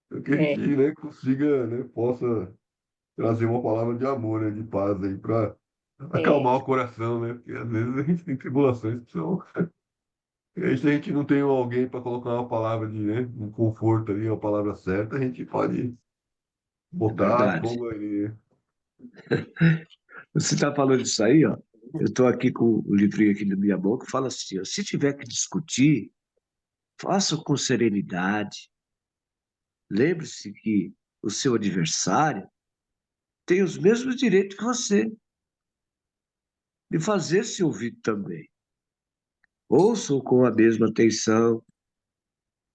Para que a É, gente, né, consiga, né, possa trazer uma palavra de amor, né, de paz aí para é, acalmar o coração, né? Porque às vezes a gente tem tribulações que são. E aí, se a gente não tem alguém para colocar uma palavra de, né, um conforto ali, uma palavra certa, a gente pode Botar verdade. fogo ali. Você está falando isso aí, ó. Eu estou aqui com o livrinho aqui na minha mão que fala assim, ó, se tiver que discutir, faça com serenidade. Lembre-se que o seu adversário tem os mesmos direitos que você de fazer-se ouvir também. Ouçam com a mesma atenção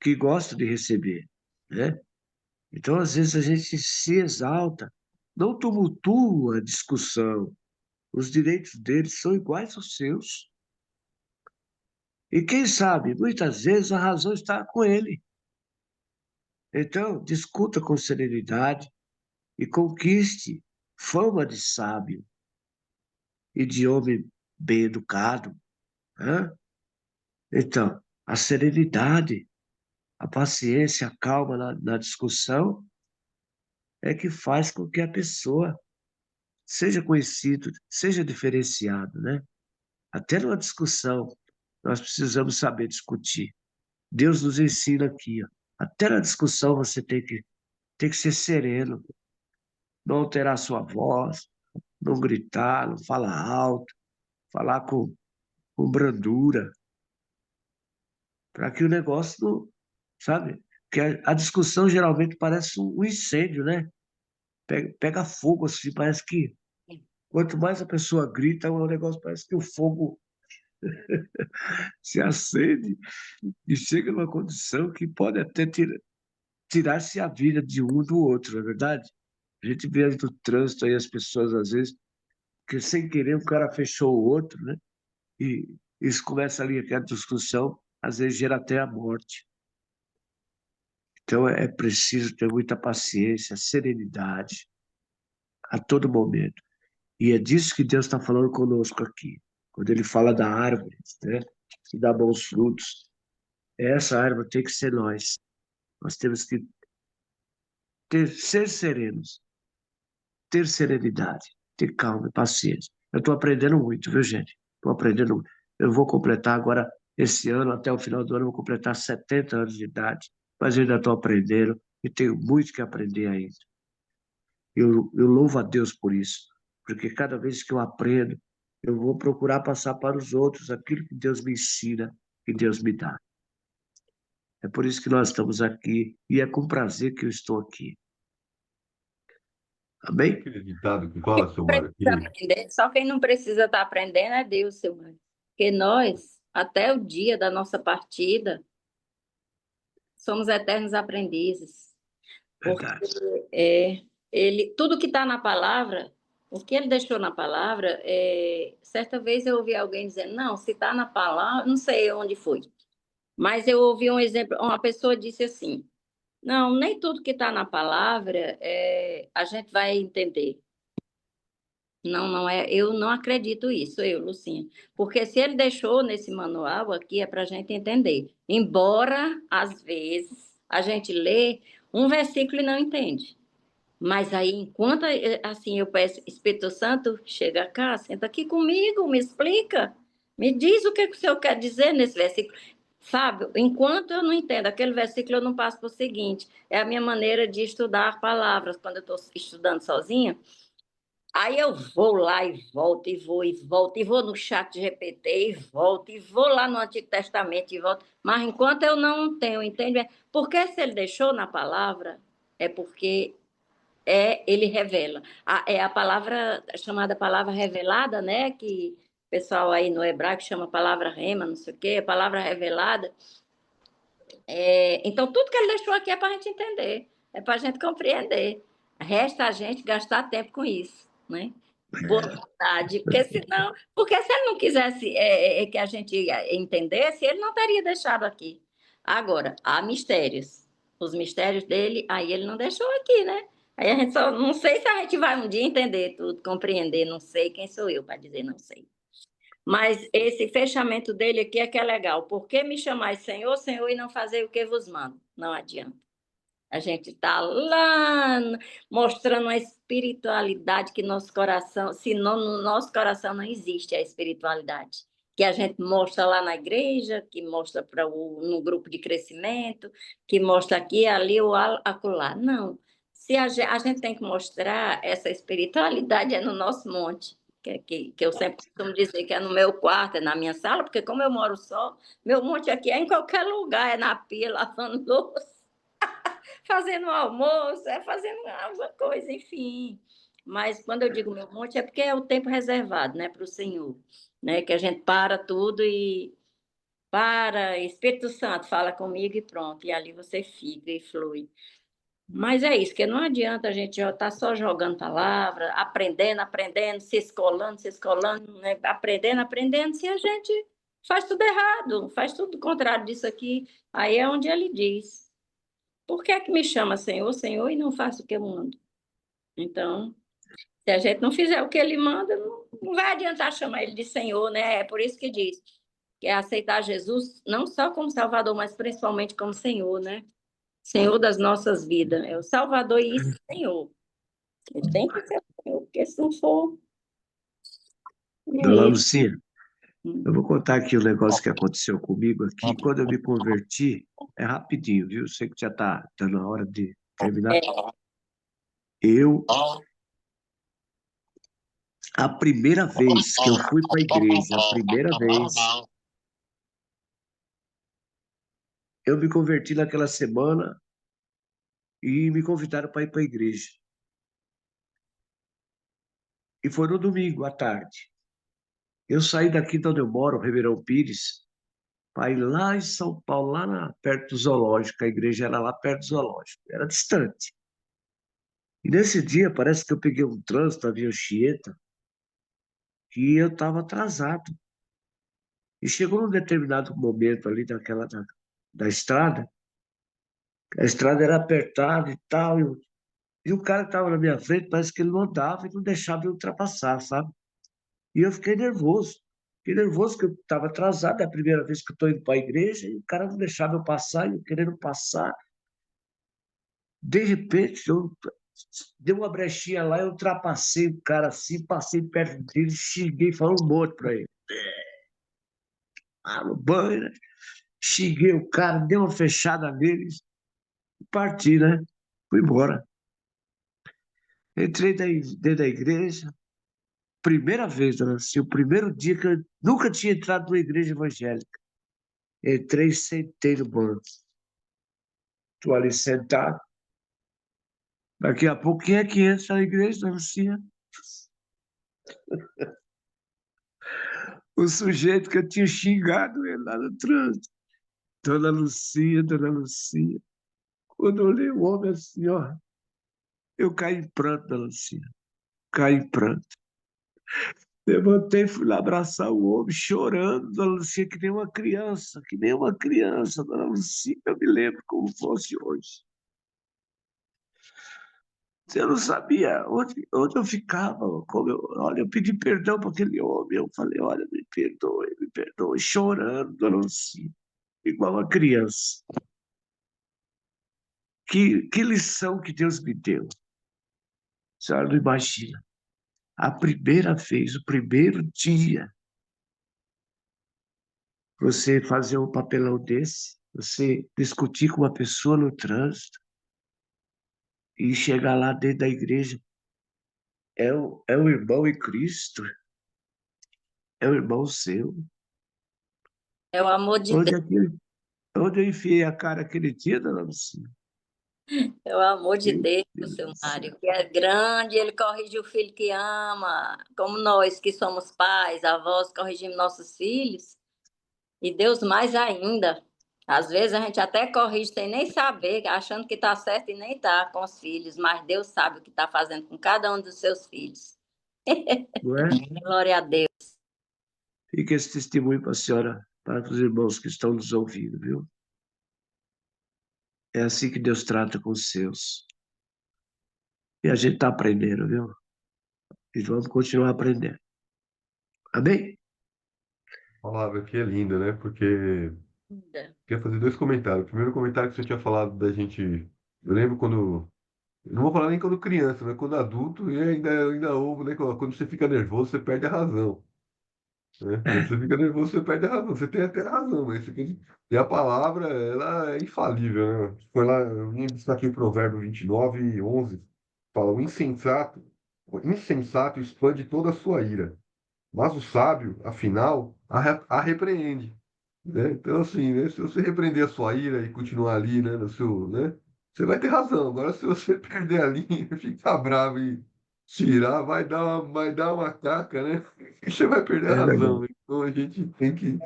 que gosta de receber, né? Então, às vezes, a gente se exalta, não tumultua a discussão. Os direitos deles são iguais aos seus. E quem sabe, muitas vezes, a razão está com ele. Então, discuta com serenidade e conquiste fama de sábio e de homem bem educado, né? Então, a serenidade, a paciência, a calma na discussão é que faz com que a pessoa seja conhecido, seja diferenciado, né? Até numa discussão, nós precisamos saber discutir. Deus nos ensina aqui, ó. Até na discussão você tem que ser sereno, não alterar sua voz, não gritar, não falar alto, falar com brandura, para que o negócio não, sabe? Porque a discussão geralmente parece um incêndio, né? Pega fogo assim, parece que quanto mais a pessoa grita, o negócio parece que o fogo se acende e chega numa condição que pode até tirar-se a vida de um do outro, não é verdade? A gente vê no trânsito aí as pessoas, às vezes, que sem querer o cara fechou o outro, né? E isso começa ali, aquela discussão, às vezes gera até a morte. Então é preciso ter muita paciência, serenidade, a todo momento. E é disso que Deus está falando conosco aqui. Quando ele fala da árvore, né? Que dá bons frutos. Essa árvore tem que ser nós. Nós temos que ser serenos, ter serenidade, ter calma e paciência. Eu estou aprendendo muito, viu, gente? Estou aprendendo muito. Eu vou completar agora, esse ano, até o final do ano, eu vou completar 70 anos de idade, mas eu ainda estou aprendendo e tenho muito que aprender ainda. Eu louvo a Deus por isso, porque cada vez que eu aprendo, eu vou procurar passar para os outros aquilo que Deus me ensina, que Deus me dá. É por isso que nós estamos aqui e é com prazer que eu estou aqui. Amém? Aquele ditado que fala, seu Mário, aqui. Só quem não precisa estar aprendendo é Deus, seu Mário. Porque nós, até o dia da nossa partida, somos eternos aprendizes. Verdade. Porque tudo que está na palavra, o que ele deixou na palavra, certa vez eu ouvi alguém dizendo, não, se está na palavra, não sei onde foi, mas eu ouvi um exemplo, uma pessoa disse assim, não, nem tudo que está na palavra a gente vai entender. Não é, eu não acredito isso, Lucinha. Porque se ele deixou nesse manual aqui, é para a gente entender. Embora, às vezes, a gente lê um versículo e não entende. Mas aí, enquanto assim, eu peço, Espírito Santo, chega cá, senta aqui comigo, me explica. Me diz o que o senhor quer dizer nesse versículo. Fábio, enquanto eu não entendo aquele versículo, eu não passo para o seguinte. É a minha maneira de estudar palavras, quando eu estou estudando sozinha. Aí eu vou lá e volto, e vou no chat GPT, e volto, e vou lá no Antigo Testamento, e volto. Mas enquanto eu não tenho entendimento, porque se ele deixou na palavra, é porque ele revela. É a palavra, chamada palavra revelada, né? Que o pessoal aí no hebraico chama palavra rema, não sei o quê, a palavra revelada. Então, tudo que ele deixou aqui é para a gente entender, é para a gente compreender. Resta a gente gastar tempo com isso, né? Boa vontade, porque se ele não quisesse que a gente entendesse, ele não teria deixado aqui. Agora, há mistérios. Os mistérios dele, aí ele não deixou aqui, né? Aí a gente só, não sei se a gente vai um dia entender tudo, compreender, não sei quem sou eu para dizer não sei. Mas esse fechamento dele aqui é que é legal. Por que me chamais Senhor, Senhor, e não fazer o que vos mando? Não adianta. A gente está lá mostrando uma espiritualidade que nosso coração, senão no nosso coração não existe a espiritualidade. Que a gente mostra lá na igreja, que mostra no grupo de crescimento, que mostra aqui, ali ou acolá. Não. Se a gente tem que mostrar essa espiritualidade é no nosso monte, que eu sempre costumo dizer que é no meu quarto, é na minha sala, porque como eu moro só, meu monte aqui é em qualquer lugar, é na pia, lavando louça, fazendo almoço, é fazendo alguma coisa, enfim. Mas quando eu digo meu monte é porque é o tempo reservado, né, para o Senhor, né, que a gente para tudo e Espírito Santo, fala comigo e pronto, e ali você fica e flui. Mas é isso, que não adianta a gente já estar só jogando palavra, aprendendo, se escolando, né? Aprendendo, se a gente faz tudo errado, faz tudo contrário disso aqui. Aí é onde ele diz: por que é que me chama Senhor, Senhor, e não faço o que eu mando? Então, se a gente não fizer o que ele manda, não vai adiantar chamar ele de Senhor, né? É por isso que diz que é aceitar Jesus não só como Salvador, mas principalmente como Senhor, né? Senhor das nossas vidas. É o Salvador e isso, Senhor. Ele tem que ser o Senhor, porque se não for. Dona É Lucinha, eu vou contar aqui um negócio que aconteceu comigo aqui. Quando eu me converti, é rapidinho, viu? Sei que já está dando a hora de terminar. Eu, a primeira vez que eu fui para a igreja, a primeira vez, eu me converti naquela semana e me convidaram para ir para a igreja. E foi no domingo, à tarde. Eu saí daqui de onde eu moro, Ribeirão Pires, para ir lá em São Paulo, perto do zoológico. A igreja era lá perto do zoológico. Era distante. E nesse dia, parece que eu peguei um trânsito, havia Anchieta, e eu estava atrasado. E chegou num determinado momento ali da estrada, a estrada era apertada e tal, e o cara que estava na minha frente, parece que ele não andava e não deixava eu ultrapassar, sabe? E eu fiquei nervoso. Fiquei nervoso porque eu estava atrasado, é a primeira vez que eu estou indo para a igreja, e o cara não deixava eu passar, e eu querendo passar. De repente, eu dei uma brechinha lá, eu ultrapassei o cara assim, passei perto dele, xinguei, falei um monte para ele. Ah, no banho, né? Xinguei o cara, dei uma fechada nele e parti, né? Fui embora. Entrei dentro da igreja, primeira vez, dona Lucia, o primeiro dia que eu nunca tinha entrado numa igreja evangélica. Entrei e sentei no banco. Estou ali sentado. Daqui a pouco, quem é que entra na igreja, dona Lucia? O sujeito que eu tinha xingado ele lá no trânsito. Dona Lucia, dona Lucia. Quando eu olhei o homem assim, ó, eu caí em pranto, dona Lucia. Caí em pranto. Levantei, fui lá abraçar o homem, chorando, dona Lucia, que nem uma criança, dona Lucia, eu me lembro como fosse hoje. Eu não sabia onde eu ficava, olha, eu pedi perdão para aquele homem, eu falei, olha, me perdoe, chorando, dona Lucia, igual uma criança. Que lição que Deus me deu. A senhora não imagina. A primeira vez, o primeiro dia, você fazer um papelão desse, você discutir com uma pessoa no trânsito e chegar lá dentro da igreja, é o irmão em Cristo, é o irmão seu. é o amor de Onde, Deus, é que, onde eu enfiei a cara aquele dia, dona Lucinha? é o amor de Meu Deus, Deus seu do céu. Mário, que é grande, ele corrige o filho que ama, como nós que somos pais, avós, corrigimos nossos filhos, e Deus mais ainda. Às vezes a gente até corrige sem nem saber, achando que está certo e nem está com os filhos, mas Deus sabe o que está fazendo com cada um dos seus filhos. Não é? Glória a Deus. Fica esse testemunho para a senhora, para os irmãos que estão nos ouvindo, viu? É assim que Deus trata com os seus. E a gente está aprendendo, viu? E vamos continuar aprendendo. Amém? A palavra aqui é linda, né? Porque queria fazer dois comentários. O primeiro comentário que você tinha falado da gente. Eu lembro quando. Eu não vou falar nem quando criança, mas quando adulto, e ainda ouvo, né? Quando você fica nervoso, você perde a razão. né? Quando você fica nervoso, você perde a razão. Você tem até razão, mas você tem... E a palavra, ela é infalível, né? Foi lá, eu vim destaquei o Provérbio 29:11. Fala, o insensato expande toda a sua ira, mas o sábio, afinal, a repreende, né? Então, assim, né? Se você repreender a sua ira e continuar ali, né? No seu, né? Você vai ter razão. Agora, se você perder a linha, ficar bravo e tirar, vai dar uma caca, né? E você vai perder a É razão, verdade. né? Então, a gente tem que...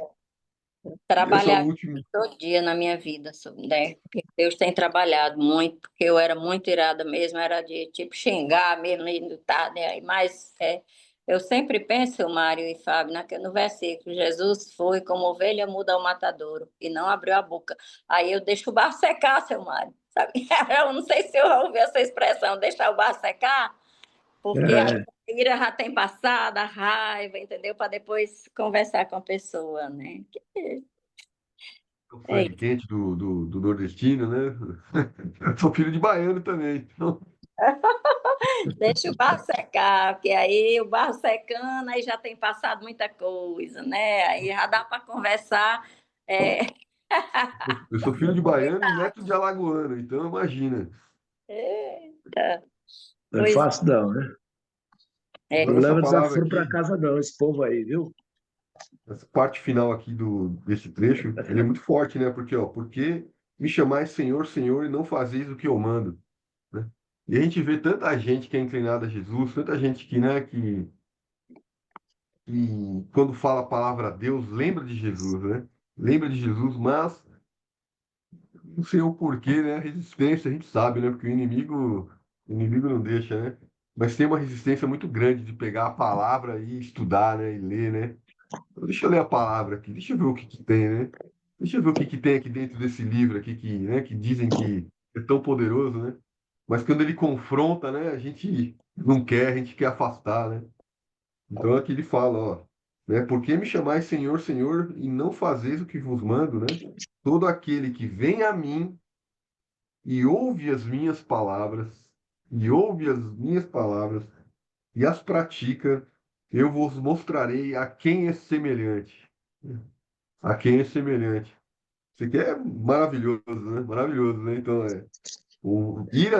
Essa Trabalhar última... todo dia na minha vida, né? Porque Deus tem trabalhado muito, porque eu era muito irada mesmo, era de tipo xingar mesmo, e não tá, né? Aí, mas eu sempre penso, Mário e Fábio, no versículo, Jesus foi como ovelha muda ao matadouro e não abriu a boca. Aí eu deixo o barro secar, seu Mário, sabe? Eu não sei se eu ouvi essa expressão, deixar o barro secar, porque a É, ira já tem passado, a raiva, entendeu? Para depois conversar com a pessoa, né? O É Fred quente do nordestino, né? Eu sou filho de baiano também, então... Deixa o barro secar, porque aí o barro secando, aí já tem passado muita coisa, né? Aí já dá para conversar. É, Eu sou filho de baiano e neto de alagoano, então imagina. eita, não é pois fácil não, né? é, Não Agora essa leva palavra desaforo para aqui, casa não, esse povo aí, viu? essa parte final aqui desse trecho, ele é muito forte, né? Porque, ó, porque me chamais Senhor, Senhor, e não fazeis o que eu mando, né? E a gente vê tanta gente que é inclinada a Jesus, tanta gente que, né, que quando fala a palavra Deus, lembra de Jesus, né? Lembra de Jesus, mas não sei o porquê, né? A resistência, a gente sabe, né? Porque o inimigo não deixa, né? Mas tem uma resistência muito grande de pegar a palavra e estudar, né? E ler, né? Então, deixa eu ler a palavra aqui, deixa eu ver o que que tem, né? Deixa eu ver o que que tem aqui dentro desse livro aqui que, né, que dizem que é tão poderoso, né? Mas quando ele confronta, né, a gente não quer, a gente quer afastar, né? Então aqui ele fala, ó, né? Por que me chamais Senhor, Senhor, e não fazeis o que vos mando, né? Todo aquele que vem a mim e ouve as minhas palavras, e as pratica, eu vos mostrarei a quem é semelhante. A quem é semelhante. Isso aqui é maravilhoso, né? Maravilhoso, né? Então, o ir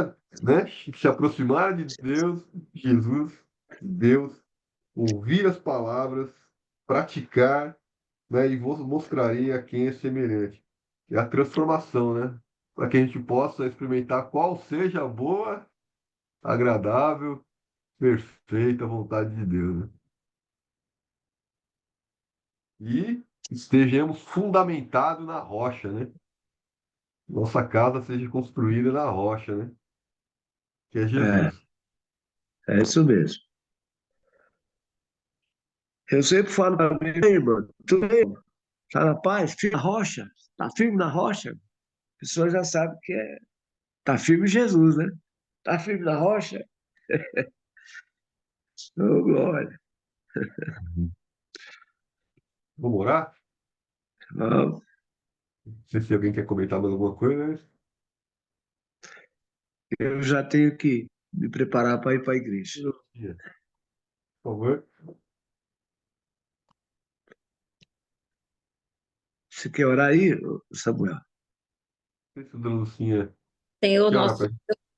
né? Se aproximar de Deus, Jesus, Deus, ouvir as palavras, praticar, né? E vos mostrarei a quem é semelhante. É a transformação, né? Para que a gente possa experimentar qual seja a boa, agradável, perfeita vontade de Deus, né? E estejamos fundamentados na rocha, né? Nossa casa seja construída na rocha, né? Que é É, Jesus. é isso mesmo. Eu sempre falo para mim, "Ei, irmão, tudo bem? Tá na paz? Firme na rocha? Tá firme na rocha? A pessoa já sabe que tá firme em Jesus, né? Tá firme na rocha? Ô, glória. Uhum. Vamos orar? Vamos. Não sei se alguém quer comentar mais alguma coisa, né? Eu já tenho que me preparar para ir para a igreja. Por favor. Você quer orar aí, Samuel? Não sei se a dona Lucinha Senhor, quer orar para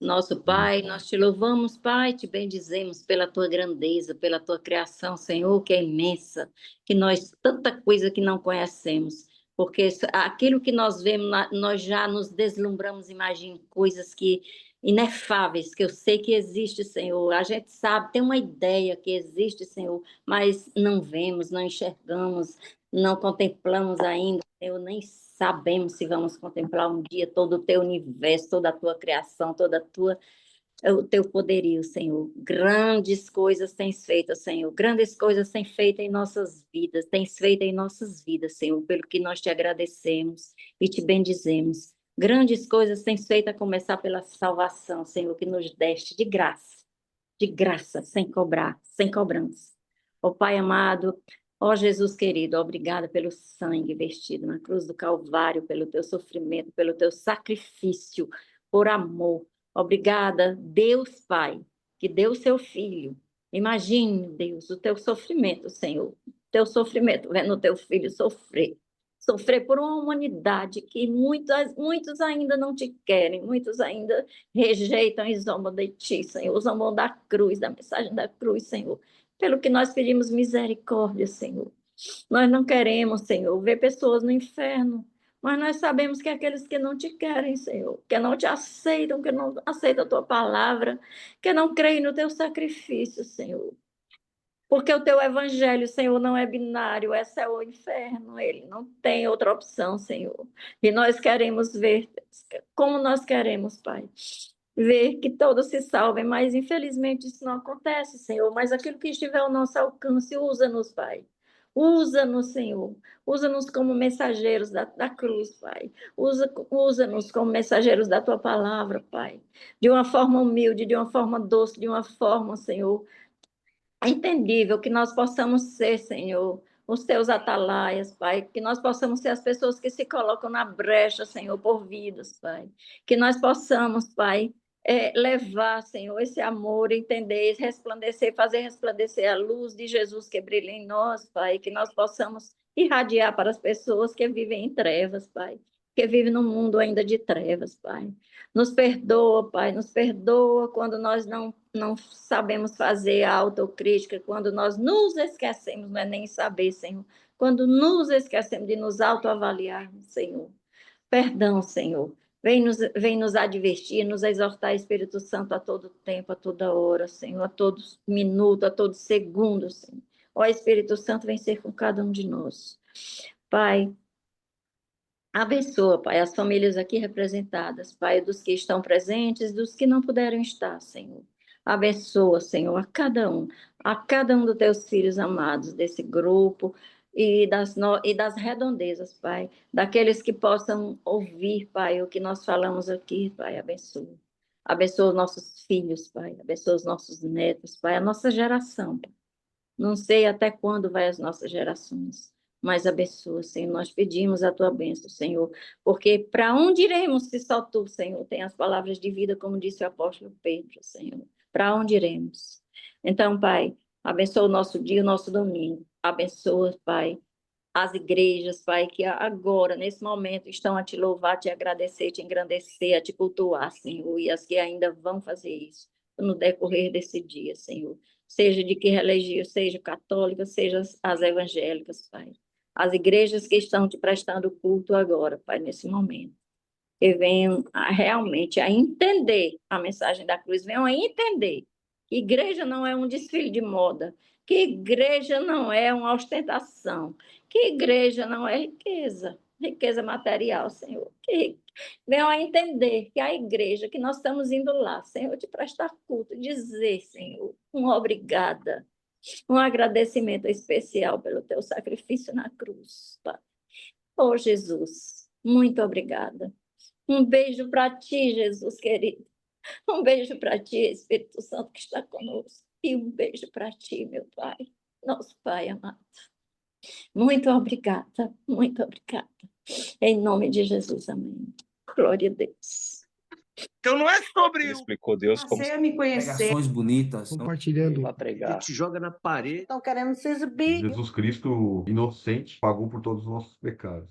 nosso gente. Pai, nós te louvamos, Pai, te bendizemos pela tua grandeza, pela tua criação, Senhor, que é imensa, que nós, tanta coisa que não conhecemos, porque aquilo que nós vemos, nós já nos deslumbramos, imagina, coisas que inefáveis, que eu sei que existe, Senhor, a gente sabe, tem uma ideia que existe, Senhor, mas não vemos, não enxergamos, não contemplamos ainda, Senhor, nem sabemos se vamos contemplar um dia todo o teu universo, toda a tua criação, o teu poderio, Senhor. Grandes coisas tens feito, Senhor. Grandes coisas tens feito em nossas vidas, tens feito em nossas vidas, Senhor, pelo que nós te agradecemos e te bendizemos. Grandes coisas tens feito a começar pela salvação, Senhor, que nos deste de graça, sem cobrar, sem cobrança. Ó Pai amado, ó Jesus querido, obrigada pelo sangue vertido na cruz do Calvário, pelo teu sofrimento, pelo teu sacrifício, por amor. Obrigada, Deus Pai, que deu o seu Filho. Imagine, Deus, o teu sofrimento, Senhor. teu sofrimento, vendo o teu filho sofrer. Sofrer por uma humanidade que muitos ainda não te querem, muitos ainda rejeitam e zombam de ti, Senhor, zombam da cruz, da mensagem da cruz, Senhor. Pelo que nós pedimos misericórdia, Senhor. Nós não queremos, Senhor, ver pessoas no inferno, mas nós sabemos que aqueles que não te querem, Senhor, que não te aceitam, que não aceitam a tua palavra, que não creem no teu sacrifício, Senhor. Porque o teu evangelho, Senhor, não é binário, é céu ou inferno, ele não tem outra opção, Senhor. E nós queremos ver, como nós queremos, Pai, ver que todos se salvem, mas infelizmente isso não acontece, Senhor. Mas aquilo que estiver ao nosso alcance, usa-nos, Pai. Usa-nos, Senhor. Usa-nos como mensageiros da cruz, Pai. Usa-nos como mensageiros da tua palavra, Pai. De uma forma humilde, de uma forma doce, de uma forma, Senhor, entendível, que nós possamos ser, Senhor, os teus atalaias, Pai, que nós possamos ser as pessoas que se colocam na brecha, Senhor, por vidas, Pai, que nós possamos, Pai, levar, Senhor, esse amor, entender, resplandecer, fazer resplandecer a luz de Jesus que brilha em nós, Pai, que nós possamos irradiar para as pessoas que vivem em trevas, Pai, que vivem num mundo ainda de trevas, Pai. Nos perdoa, Pai, nos perdoa quando nós não sabemos fazer a autocrítica, quando nós nos esquecemos, não é nem saber, Senhor, quando nos esquecemos de nos autoavaliarmos, Senhor. Perdão, Senhor. Vem nos advertir, nos exortar, Espírito Santo, a todo tempo, a toda hora, Senhor, a todo minuto, a todo segundo, Senhor. Ó Espírito Santo, vem ser com cada um de nós. Pai, abençoa, Pai, as famílias aqui representadas, Pai, dos que estão presentes, dos que não puderam estar, Senhor. Abençoa, Senhor, a cada um dos teus filhos amados desse grupo e das redondezas, Pai, daqueles que possam ouvir, Pai, o que nós falamos aqui, Pai, abençoa. Abençoa os nossos filhos, Pai, abençoa os nossos netos, Pai, a nossa geração, Pai. Não sei até quando vai as nossas gerações, mas abençoa, Senhor. Nós pedimos a tua bênção, Senhor, porque para onde iremos se só tu, Senhor, tem as palavras de vida, como disse o apóstolo Pedro, Senhor. Para onde iremos? Então, Pai, abençoa o nosso dia, o nosso domingo. Abençoa, Pai, as igrejas, Pai, que agora, nesse momento, estão a te louvar, a te agradecer, a te engrandecer, a te cultuar, Senhor, e as que ainda vão fazer isso no decorrer desse dia, Senhor. Seja de que religião, seja católica, seja as evangélicas, Pai. As igrejas que estão te prestando culto agora, Pai, nesse momento. Que venham realmente a entender a mensagem da cruz, venham a entender que igreja não é um desfile de moda, que igreja não é uma ostentação, que igreja não é riqueza material, Senhor. Que venham a entender que a igreja, que nós estamos indo lá, Senhor, te prestar culto, dizer, Senhor, uma obrigada, um agradecimento especial pelo teu sacrifício na cruz, Pai. Oh, Jesus, muito obrigada. Um beijo para ti, Jesus querido. Um beijo para ti, Espírito Santo, que está conosco. E um beijo para ti, meu Pai, nosso Pai amado. Muito obrigada, muito obrigada. Em nome de Jesus, amém. Glória a Deus. Então não é sobre Ele explicou Deus como Passei a me conhecer. Pregações bonitas. Compartilhando. para A pregar. gente joga na parede. Estão querendo se exibir. Jesus Cristo, inocente, pagou por todos os nossos pecados.